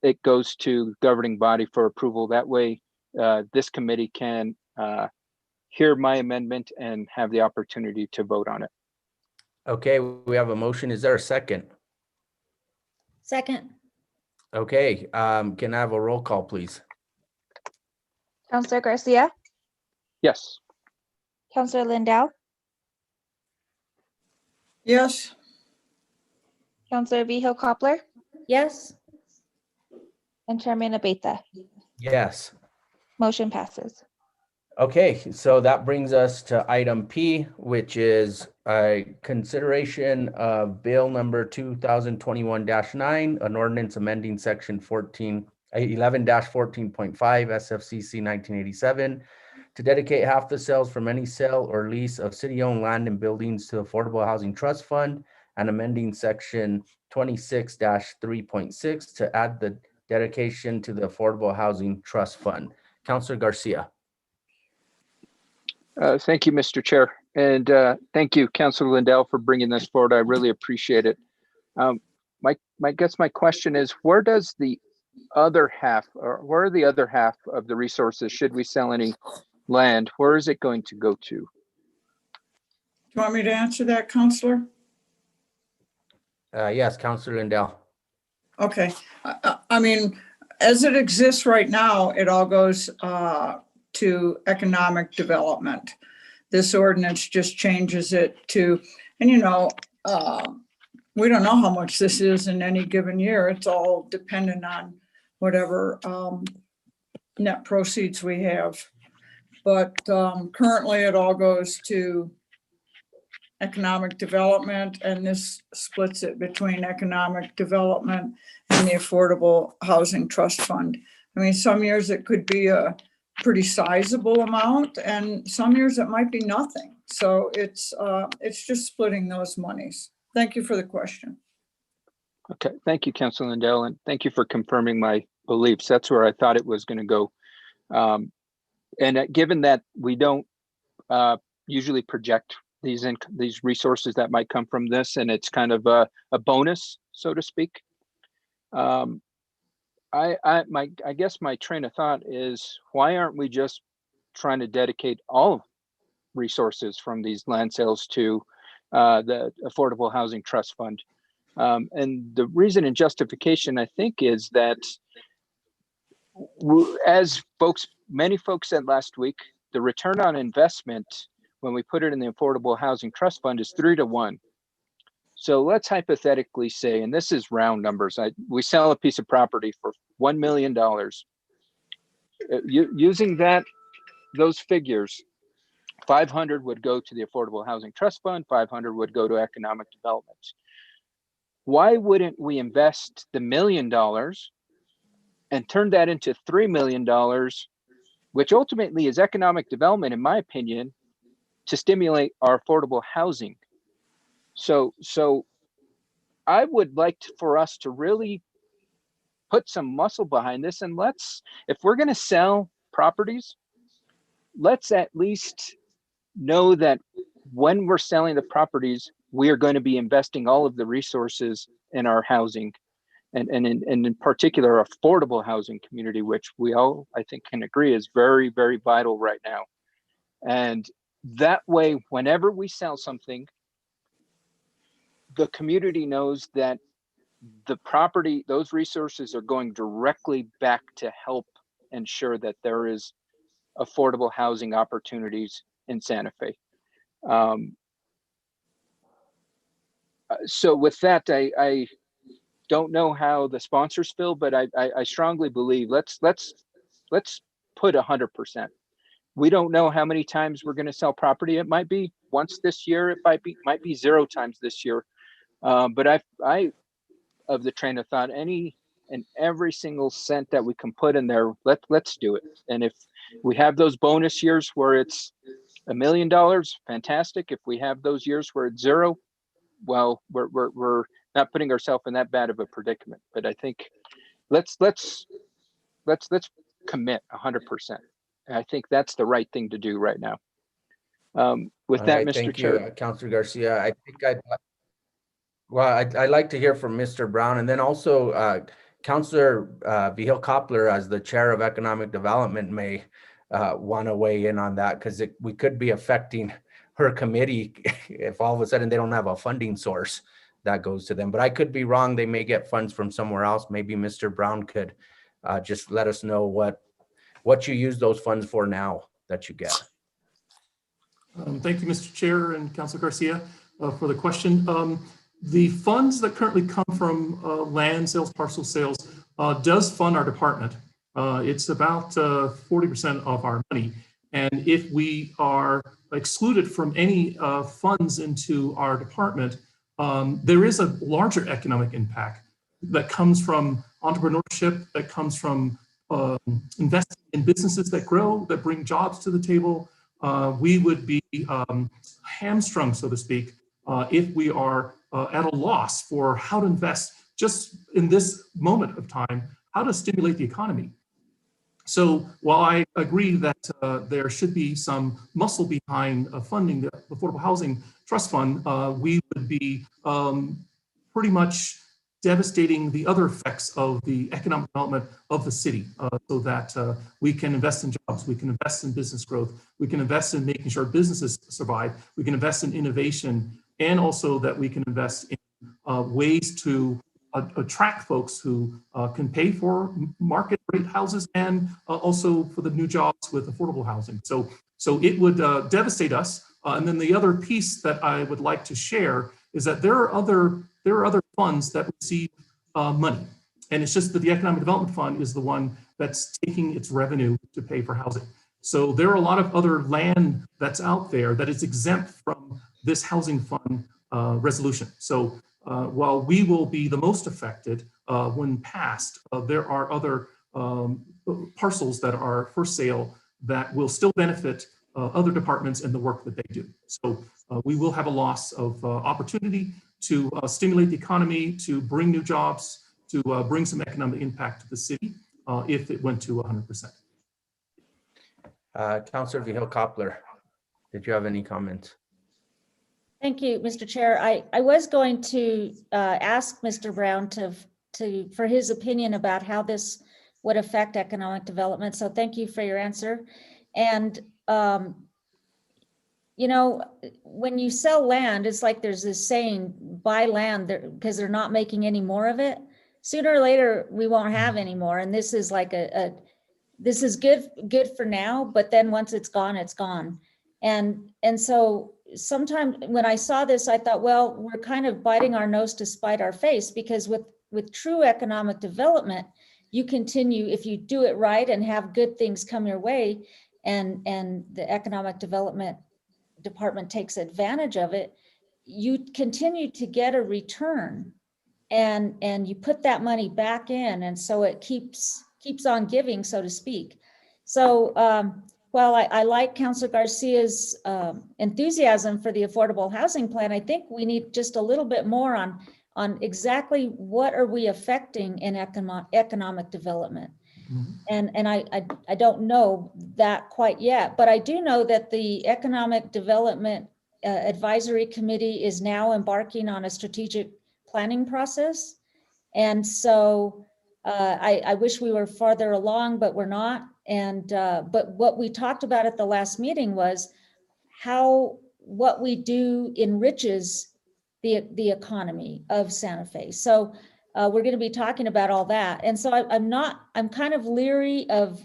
Speaker 3: it goes to governing body for approval. That way, this committee can hear my amendment and have the opportunity to vote on it.
Speaker 6: Okay, we have a motion. Is there a second?
Speaker 7: Second.
Speaker 6: Okay, can I have a roll call, please?
Speaker 2: Counselor Garcia,
Speaker 3: Yes.
Speaker 2: Counselor Lindell,
Speaker 5: Yes.
Speaker 2: Counselor Vihil Coppler,
Speaker 7: Yes.
Speaker 2: and Chairman Abeyta.
Speaker 6: Yes.
Speaker 2: Motion passes.
Speaker 6: Okay, so that brings us to item P, which is a consideration of bill number 2021-9, an ordinance amending section 11-14.5 SFCC 1987 to dedicate half the sales from any sale or lease of city-owned land and buildings to Affordable Housing Trust Fund, and amending section 26-3.6 to add the dedication to the Affordable Housing Trust Fund. Councilor Garcia.
Speaker 3: Thank you, Mr. Chair. And thank you, Councilor Lindell, for bringing this forward. I really appreciate it. My question is, where does the other half, or where are the other half of the resources, should we sell any land, where is it going to go to?
Speaker 5: Do you want me to answer that, Counselor?
Speaker 6: Yes, Councilor Lindell.
Speaker 5: Okay. I mean, as it exists right now, it all goes to economic development. This ordinance just changes it to, and we don't know how much this is in any given year. It's all dependent on whatever net proceeds we have. But currently it all goes to economic development, and this splits it between economic development and the Affordable Housing Trust Fund. I mean, some years it could be a pretty sizable amount, and some years it might be nothing. So it's just splitting those monies. Thank you for the question.
Speaker 3: Okay, thank you, Councilor Lindell, and thank you for confirming my beliefs. That's where I thought it was going to go. And given that we don't usually project these resources that might come from this, and it's kind of a bonus, so to speak. I guess my train of thought is, why aren't we just trying to dedicate all resources from these land sales to the Affordable Housing Trust Fund? And the reason and justification, I think, is that as many folks said last week, the return on investment when we put it in the Affordable Housing Trust Fund is 3 to 1. So let's hypothetically say, and this is round numbers, we sell a piece of property for $1 million. Using those figures, 500 would go to the Affordable Housing Trust Fund, 500 would go to economic development. Why wouldn't we invest the $1 million and turn that into $3 million, which ultimately is economic development, in my opinion, to stimulate our affordable housing? So I would like for us to really put some muscle behind this, and if we're going to sell properties, let's at least know that when we're selling the properties, we are going to be investing all of the resources in our housing, and in particular, affordable housing community, which we all, I think, can agree is very, very vital right now. And that way, whenever we sell something, the community knows that the property, those resources are going directly back to help ensure that there is affordable housing opportunities in Santa Fe. So with that, I don't know how the sponsors feel, but I strongly believe let's put 100%. We don't know how many times we're going to sell property. It might be once this year. It might be 0 times this year. But I of the train of thought, any and every single cent that we can put in there, let's do it. And if we have those bonus years where it's $1 million, fantastic. If we have those years where it's 0, well, we're not putting ourselves in that bad of a predicament. But I think let's commit 100%. I think that's the right thing to do right now. With
Speaker 6: All
Speaker 3: that,
Speaker 6: right,
Speaker 3: Mr.
Speaker 6: thank
Speaker 3: Chair.
Speaker 6: you, Councilor Garcia. I think I'd like to hear from Mr. Brown, and then also Councilor Vihil Coppler, as the Chair of Economic Development, may want to weigh in on that, because we could be affecting her committee if all of a sudden they don't have a funding source that goes to them. But I could be wrong. They may get funds from somewhere else. Maybe Mr. Brown could just let us know what you use those funds for now that you get.
Speaker 16: Thank you, Mr. Chair and Councilor Garcia, for the question. The funds that currently come from land sales, parcel sales, does fund our department. It's about 40% of our money. And if we are excluded from any funds into our department, there is a larger economic impact that comes from entrepreneurship, that comes from investing in businesses that grow, that bring jobs to the table. We would be hamstrung, so to speak, if we are at a loss for how to invest just in this moment of time, how to stimulate the economy. So while I agree that there should be some muscle behind funding the Affordable Housing Trust Fund, we would be pretty much devastating the other effects of the economic development of the city, so that we can invest in jobs, we can invest in business growth, we can invest in making sure businesses survive, we can invest in innovation, and also that we can invest in ways to attract folks who can pay for market rate houses, and also for the new jobs with affordable housing. So it would devastate us. And then the other piece that I would like to share is that there are other funds that receive money. And it's just that the Economic Development Fund is the one that's taking its revenue to pay for housing. So there are a lot of other land that's out there that is exempt from this housing fund resolution. So while we will be the most affected when passed, there are other parcels that are for sale that will still benefit other departments and the work that they do. So we will have a loss of opportunity to stimulate the economy, to bring new jobs, to bring some economic impact to the city if it went to 100%.
Speaker 6: Councilor Vihil Coppler, did you have any comments?
Speaker 7: Thank you, Mr. Chair. I was going to ask Mr. Brown for his opinion about how this would affect economic development. So thank you for your answer. And you know, when you sell land, it's like there's this saying, buy land because they're not making any more of it. Sooner or later, we won't have any more. And this is like this is good for now, but then once it's gone, it's gone. And so sometimes when I saw this, I thought, well, we're kind of biting our nose to spite our face, because with true economic development, you continue, if you do it right and have good things come your way, and the economic development department takes advantage of it, you continue to get a return, and you put that money back in, and so it keeps on giving, so to speak. So while I like Councilor Garcia's enthusiasm for the affordable housing plan, I think we need just a little bit more on exactly what are we affecting in economic development. And I don't know that quite yet, but I do know that the Economic Development Advisory Committee is now embarking on a strategic planning process. And so I wish we were farther along, but we're not. And but what we talked about at the last meeting was how what we do enriches the economy of Santa Fe. So we're going to be talking about all that. And so I'm kind of leery of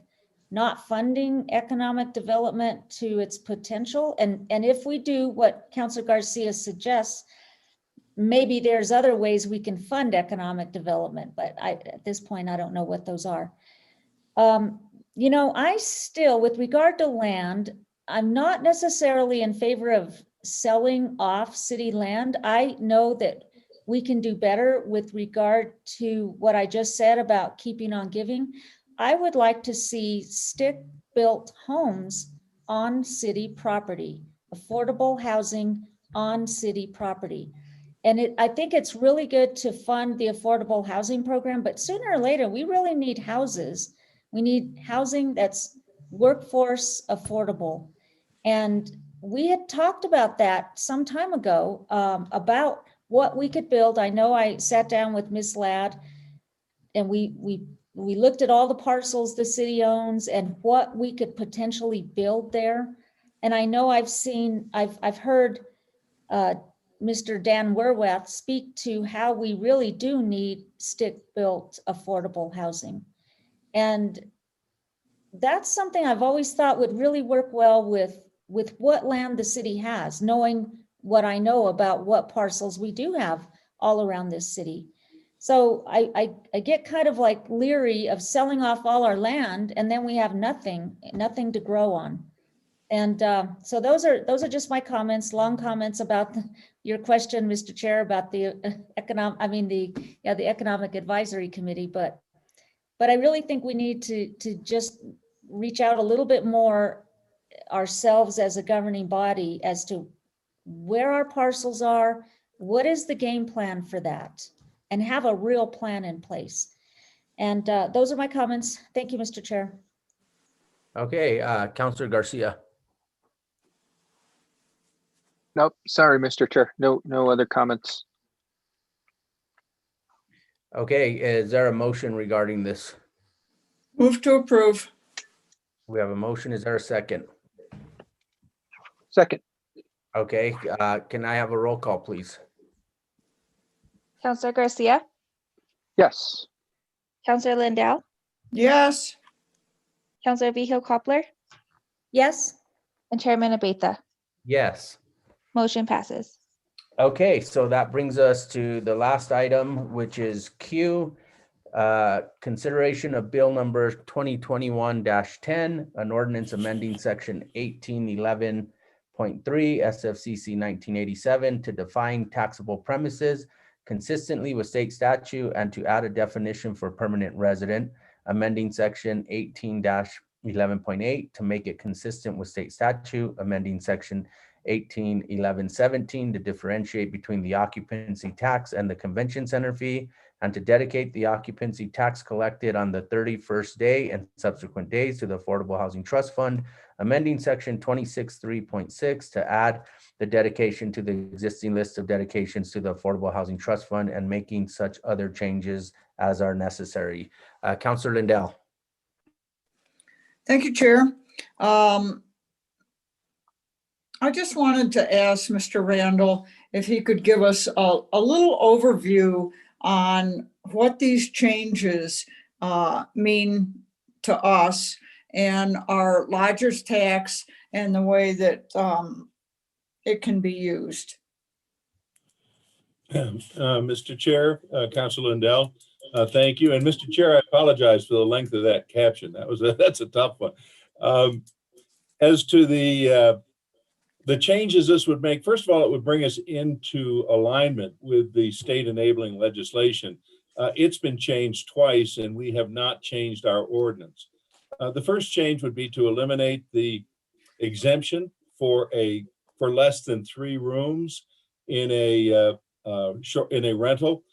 Speaker 7: not funding economic development to its potential. And if we do what Councilor Garcia suggests, maybe there's other ways we can fund economic development, but at this point, I don't know what those are. you know, I still, with regard to land, I'm not necessarily in favor of selling off city land. I know that we can do better with regard to what I just said about keeping on giving. I would like to see stick-built homes on city property, affordable housing on city property. And I think it's really good to fund the affordable housing program, but sooner or later, we really need houses. We need housing that's workforce affordable. And we had talked about that some time ago, about what we could build. I know I sat down with Ms. Ladd and we looked at all the parcels the city owns and what we could potentially build there. And I know I've heard Mr. Dan Werwath speak to how we really do need stick-built affordable housing. And that's something I've always thought would really work well with what land the city has, knowing what I know about what parcels we do have all around this city. So I get kind of like leery of selling off all our land and then we have nothing to grow on. And so those are just my comments, long comments about your question, Mr. Chair, about the the Economic Advisory Committee. But I really think we need to just reach out a little bit more ourselves as a governing body as to where our parcels are, what is the game plan for that, and have a real plan in place. And those are my comments. Thank you, Mr. Chair.
Speaker 6: Okay, Councilor Garcia.
Speaker 3: Nope, sorry, Mr. Chair. No other comments.
Speaker 6: Okay, is there a motion regarding this?
Speaker 5: Move to approve.
Speaker 6: We have a motion. Is there a second?
Speaker 3: Second.
Speaker 6: Okay, can I have a roll call, please?
Speaker 2: Counselor Garcia,
Speaker 3: Yes.
Speaker 2: Counselor Lindell,
Speaker 5: Yes.
Speaker 2: Counselor Vihil-Coppler,
Speaker 7: Yes.
Speaker 2: and Chairman Abeyta.
Speaker 6: Yes.
Speaker 2: Motion passes.
Speaker 6: Okay, so that brings us to the last item, which is Q, consideration of bill number 2021-10, an ordinance amending section 1811.3 SFCC 1987 to define taxable premises consistently with state statute and to add a definition for permanent resident, amending section 18-11.8 to make it consistent with state statute, amending section 1811.17 to differentiate between the occupancy tax and the convention center fee, and to dedicate the occupancy tax collected on the 31st day and subsequent days to the Affordable Housing Trust Fund, amending section 26.3.6 to add the dedication to the existing list of dedications to the Affordable Housing Trust Fund and making such other changes as are necessary. Councilor Lindell.
Speaker 5: Thank you, Chair. I just wanted to ask Mr. Randall if he could give us a little overview on what these changes mean to us and our lodger's tax and the way that it can be used.
Speaker 17: Mr. Chair, Councilor Lindell, thank you. And Mr. Chair, I apologize for the length of that caption. That's a tough one. As to the changes this would make, first of all, it would bring us into alignment with the state enabling legislation. It's been changed twice and we have not changed our ordinance. The first change would be to eliminate the exemption for less than 3 rooms in a rental.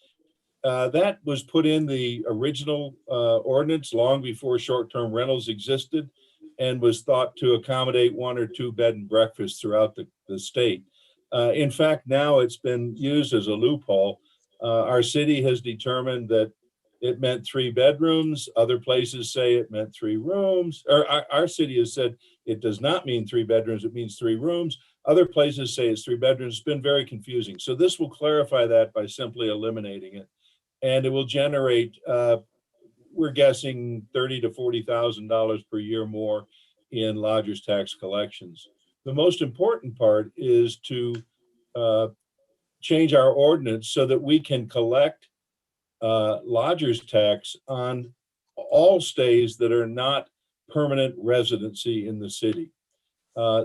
Speaker 17: That was put in the original ordinance long before short-term rentals existed, and was thought to accommodate 1 or 2 bed and breakfasts throughout the state. In fact, now it's been used as a loophole. Our city has determined that it meant 3 bedrooms. Other places say it meant 3 rooms. Or our city has said it does not mean 3 bedrooms, it means 3 rooms. Other places say it's 3 bedrooms. It's been very confusing. So this will clarify that by simply eliminating it. And it will generate, we're guessing $30,000 to $40,000 per year more in lodger's tax collections. The most important part is to change our ordinance so that we can collect lodger's tax on all stays that are not permanent residency in the city.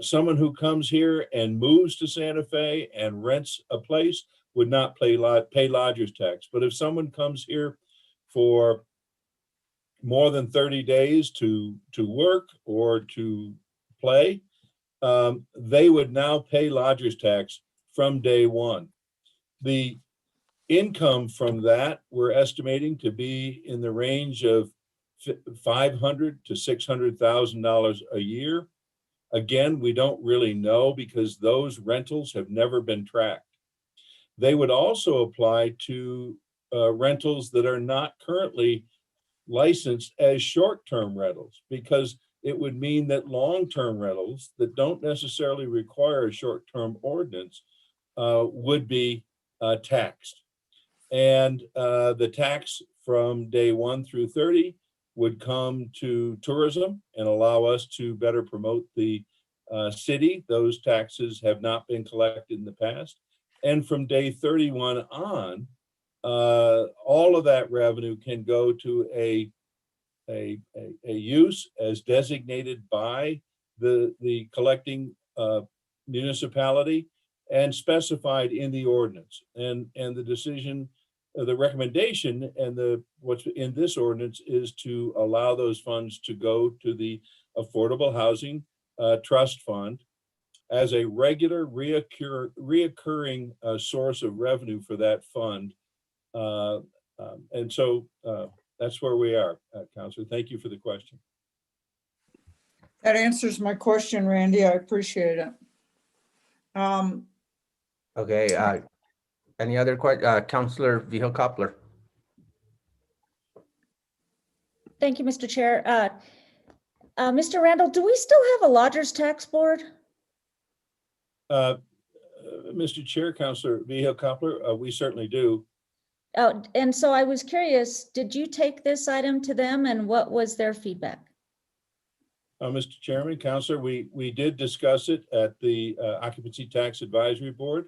Speaker 17: Someone who comes here and moves to Santa Fe and rents a place would not pay lodger's tax. But if someone comes here for more than 30 days to work or to play, they would now pay lodger's tax from day one. The income from that, we're estimating to be in the range of $500,000 to $600,000 a year. Again, we don't really know because those rentals have never been tracked. They would also apply to rentals that are not currently licensed as short-term rentals, because it would mean that long-term rentals that don't necessarily require a short-term ordinance would be taxed. And the tax from day 1 through 30 would come to tourism and allow us to better promote the city. Those taxes have not been collected in the past. And from day 31 on, all of that revenue can go to a use as designated by the collecting municipality and specified in the ordinance. And the decision, the recommendation, and what's in this ordinance is to allow those funds to go to the Affordable Housing Trust Fund as a regular reoccurring source of revenue for that fund. And so that's where we are, Councilor. Thank you for the question.
Speaker 5: That answers my question, Randy. I appreciate it.
Speaker 6: Okay, any other questions? Councilor Vihel-Coppler.
Speaker 7: Thank you, Mr. Chair. Mr. Randall, do we still have a lodgers tax board?
Speaker 17: Mr. Chair, Councilor Vihel-Coppler, we certainly do.
Speaker 7: Oh, and so I was curious, did you take this item to them and what was their feedback?
Speaker 17: Mr. Chairman, Councilor, we did discuss it at the Occupancy Tax Advisory Board,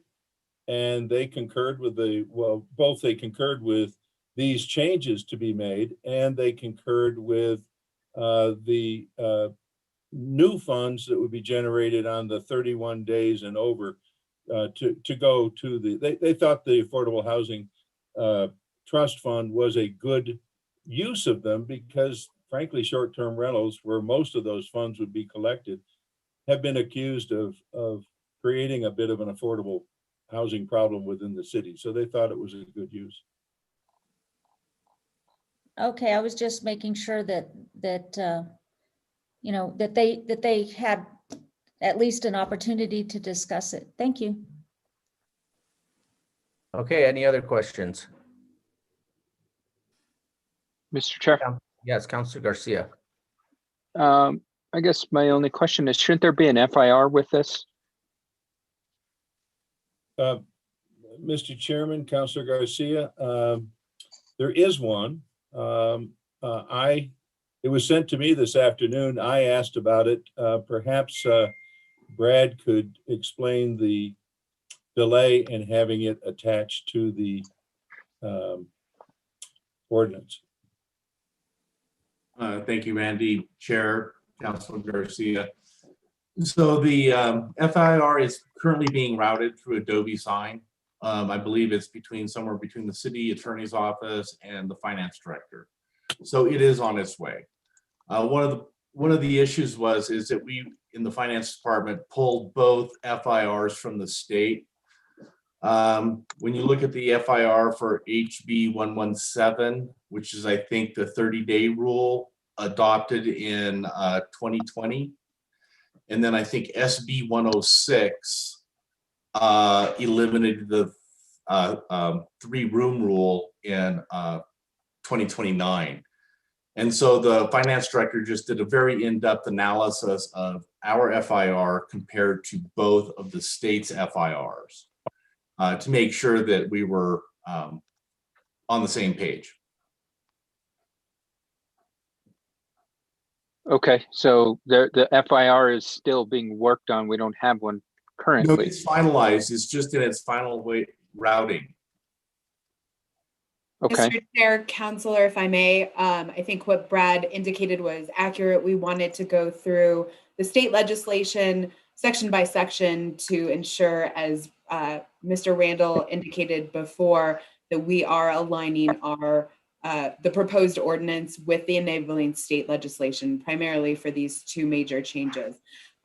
Speaker 17: and they concurred with both they concurred with these changes to be made, and they concurred with the new funds that would be generated on the 31 days and over to go to they thought the Affordable Housing Trust Fund was a good use of them because, frankly, short-term rentals, where most of those funds would be collected, have been accused of creating a bit of an affordable housing problem within the city. So they thought it was a good use.
Speaker 7: Okay, I was just making sure that you know, that they had at least an opportunity to discuss it. Thank you.
Speaker 6: Okay, any other questions?
Speaker 3: Mr. Chair.
Speaker 6: Yes, Councilor Garcia.
Speaker 3: I guess my only question is, shouldn't there be an FIR with this?
Speaker 17: Mr. Chairman, Councilor Garcia, there is one. It was sent to me this afternoon. I asked about it. Perhaps Brad could explain the delay in having it attached to the ordinance.
Speaker 18: Thank you, Randy. Chair, Councilor Garcia. So the FIR is currently being routed through Adobe Sign. I believe it's somewhere between the city attorney's office and the finance director. So it is on its way. One of the issues is that we in the finance department pulled both FIRs from the state. When you look at the FIR for HB 117, which is I think the 30-day rule adopted in 2020, and then I think SB 106 eliminated the 3-room rule in 2029. And so the finance director just did a very in-depth analysis of our FIR compared to both of the state's FIRs to make sure that we were on the same page.
Speaker 3: Okay, so the FIR is still being worked on. We don't have one currently.
Speaker 18: No, it's finalized. It's just in its final routing.
Speaker 3: Okay.
Speaker 19: Mr. Chair, Counselor, if I may, I think what Brad indicated was accurate. We wanted to go through the state legislation section by section to ensure, as Mr. Randall indicated before, that we are aligning our the proposed ordinance with the enabling state legislation, primarily for these two major changes.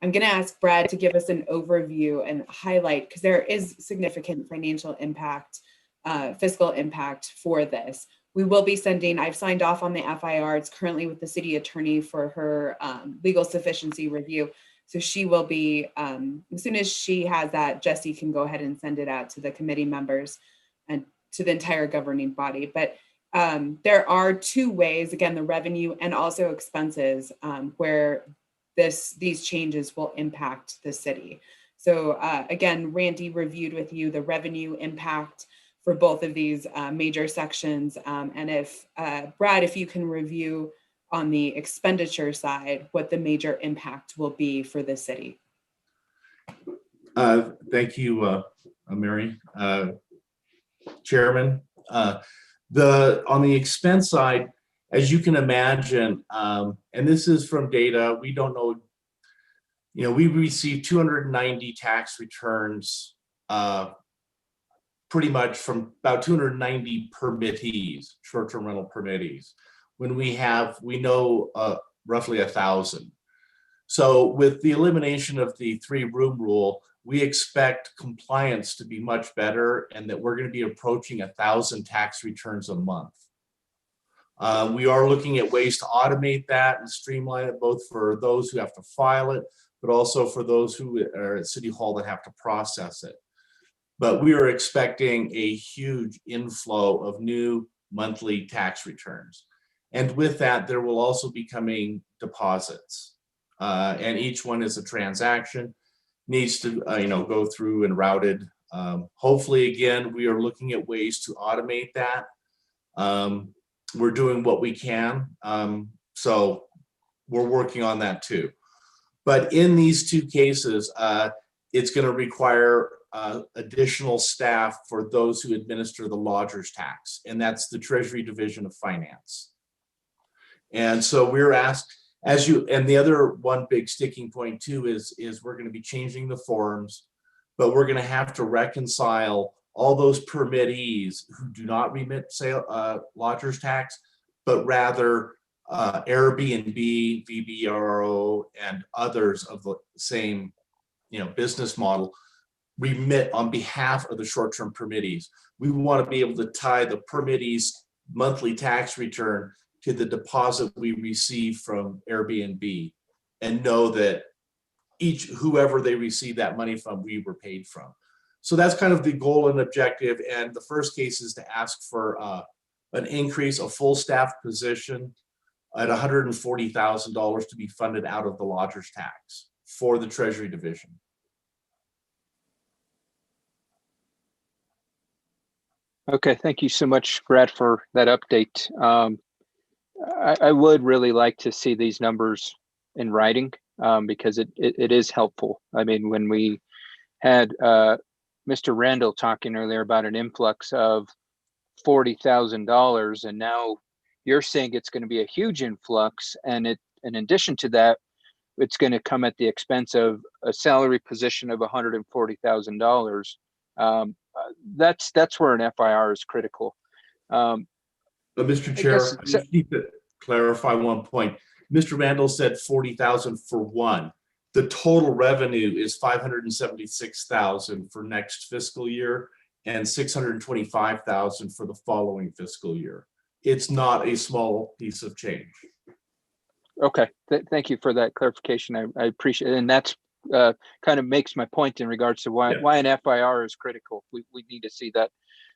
Speaker 19: I'm going to ask Brad to give us an overview and highlight, because there is significant financial impact, fiscal impact for this. We will be sending, I've signed off on the FIR. It's currently with the city attorney for her legal sufficiency review. So she will be, as soon as she has that, Jesse can go ahead and send it out to the committee members and to the entire governing body. But there are two ways, again, the revenue and also expenses, where these changes will impact the city. So again, Randy reviewed with you the revenue impact for both of these major sections. And if Brad, if you can review on the expenditure side, what the major impact will be for the city.
Speaker 18: Thank you, Mary. Chairman, on the expense side, as you can imagine, and this is from data, we don't know, we received 290 tax returns, pretty much from about 290 permittees, short-term rental permittees, when we know roughly 1,000. So with the elimination of the 3-room rule, we expect compliance to be much better, and that we're going to be approaching 1,000 tax returns a month. We are looking at ways to automate that and streamline it, both for those who have to file it, but also for those who are at City Hall that have to process it. But we are expecting a huge inflow of new monthly tax returns. And with that, there will also be coming deposits. And each one is a transaction, needs to go through and routed. Hopefully, again, we are looking at ways to automate that. We're doing what we can. So we're working on that too. But in these two cases, it's going to require additional staff for those who administer the lodger's tax, and that's the Treasury Division of Finance. And so we're asked, and the other one big sticking point too is we're going to be changing the forms, but we're going to have to reconcile all those permittees who do not remit lodger's tax, but rather Airbnb, VBRO, and others of the same business model remit on behalf of the short-term permittees. We want to be able to tie the permittees' monthly tax return to the deposit we receive from Airbnb, and know that whoever they receive that money from, we were paid from. So that's kind of the goal and objective. And the first case is to ask for an increase, a full staff position at $140,000 to be funded out of the lodger's tax for the Treasury Division.
Speaker 3: Okay, thank you so much, Brad, for that update. I would really like to see these numbers in writing, because it is helpful. I mean, when we had Mr. Randall talking earlier about an influx of $40,000, and now you're saying it's going to be a huge influx, and in addition to that, it's going to come at the expense of a salary position of $140,000. That's where an FIR is critical.
Speaker 18: But Mr. Chair, I just need to clarify one point. Mr. Randall said 40,000 for one. The total revenue is 576,000 for next fiscal year and 625,000 for the following fiscal year. It's not a small piece of change.
Speaker 3: Okay, thank you for that clarification. I appreciate it. And that's kind of makes my point in regards to why an FIR is critical. We need to see that.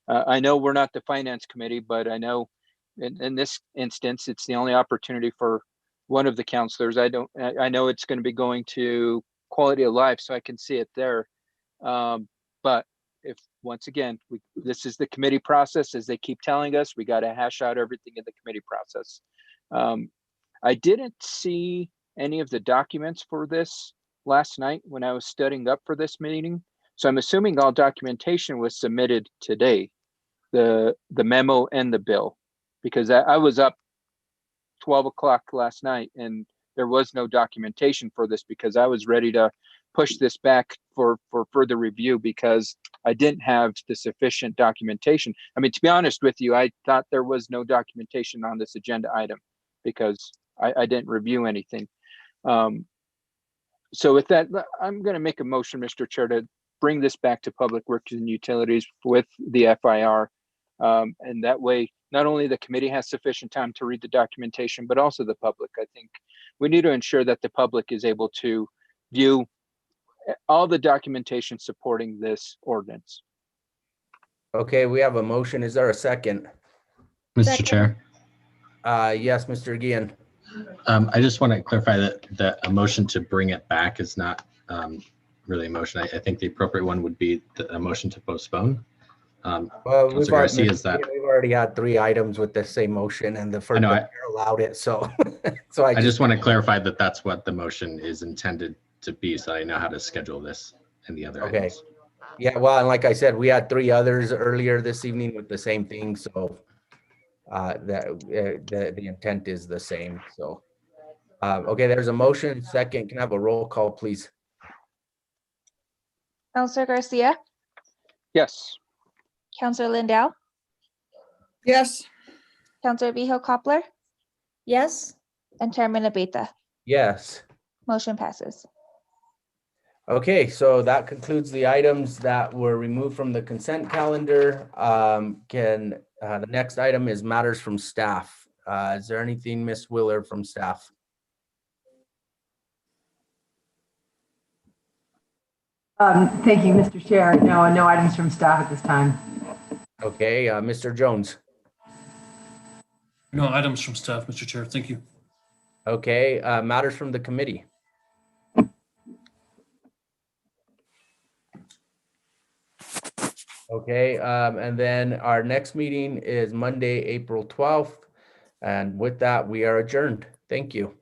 Speaker 3: I know we're not the finance committee, but I know in this instance, it's the only opportunity for one of the counselors. I know it's going to be going to quality of life, so I can see it there. But if once again, this is the committee process, as they keep telling us, we got to hash out everything in the committee process. I didn't see any of the documents for this last night when I was studying up for this meeting. So I'm assuming all documentation was submitted today. the memo and the bill, because I was up 12 o'clock last night and there was no documentation for this because I was ready to push this back for further review because I didn't have the sufficient documentation. I mean, to be honest with you, I thought there was no documentation on this agenda item because I didn't review anything. So with that, I'm going to make a motion, Mr. Chair, to bring this back to Public Works and Utilities with the FIR. And that way, not only the committee has sufficient time to read the documentation, but also the public. I think we need to ensure that the public is able to view all the documentation supporting this ordinance.
Speaker 6: Okay, we have a motion. Is there a second?
Speaker 20: Mr. Chair,
Speaker 6: Yes, Mr. Gian.
Speaker 20: I just want to clarify that a motion to bring it back is not really a motion. I think the appropriate one would be a motion to postpone.
Speaker 6: Well, we've
Speaker 20: Councilor
Speaker 6: already had 3 items with the same motion, and the first chair allowed it. So, I
Speaker 20: just want to clarify that that's what the motion is intended to be, so I know how to schedule this and the other
Speaker 6: okay.
Speaker 20: items.
Speaker 6: Yeah, well, and like I said, we had 3 others earlier this evening with the same thing. So, the intent is the same. So, okay, there's a motion. Second, can I have a roll call, please?
Speaker 2: Counselor Garcia,
Speaker 3: Yes.
Speaker 2: Counselor Lindell,
Speaker 5: Yes.
Speaker 2: Counselor Vihel Coppler,
Speaker 7: Yes.
Speaker 2: and Chairman Abeyta.
Speaker 6: Yes.
Speaker 2: Motion passes.
Speaker 6: Okay, so that concludes the items that were removed from the consent calendar. The next item is matters from staff. Is there anything, Ms. Willer, from staff?
Speaker 4: Thank you, Mr. Chair. No items from staff at this time.
Speaker 6: Okay, Mr. Jones.
Speaker 13: No items from staff, Mr. Chair. Thank you.
Speaker 6: Okay, matters from the committee. Okay, and then our next meeting is Monday, April 12th. And with that, we are adjourned. Thank you.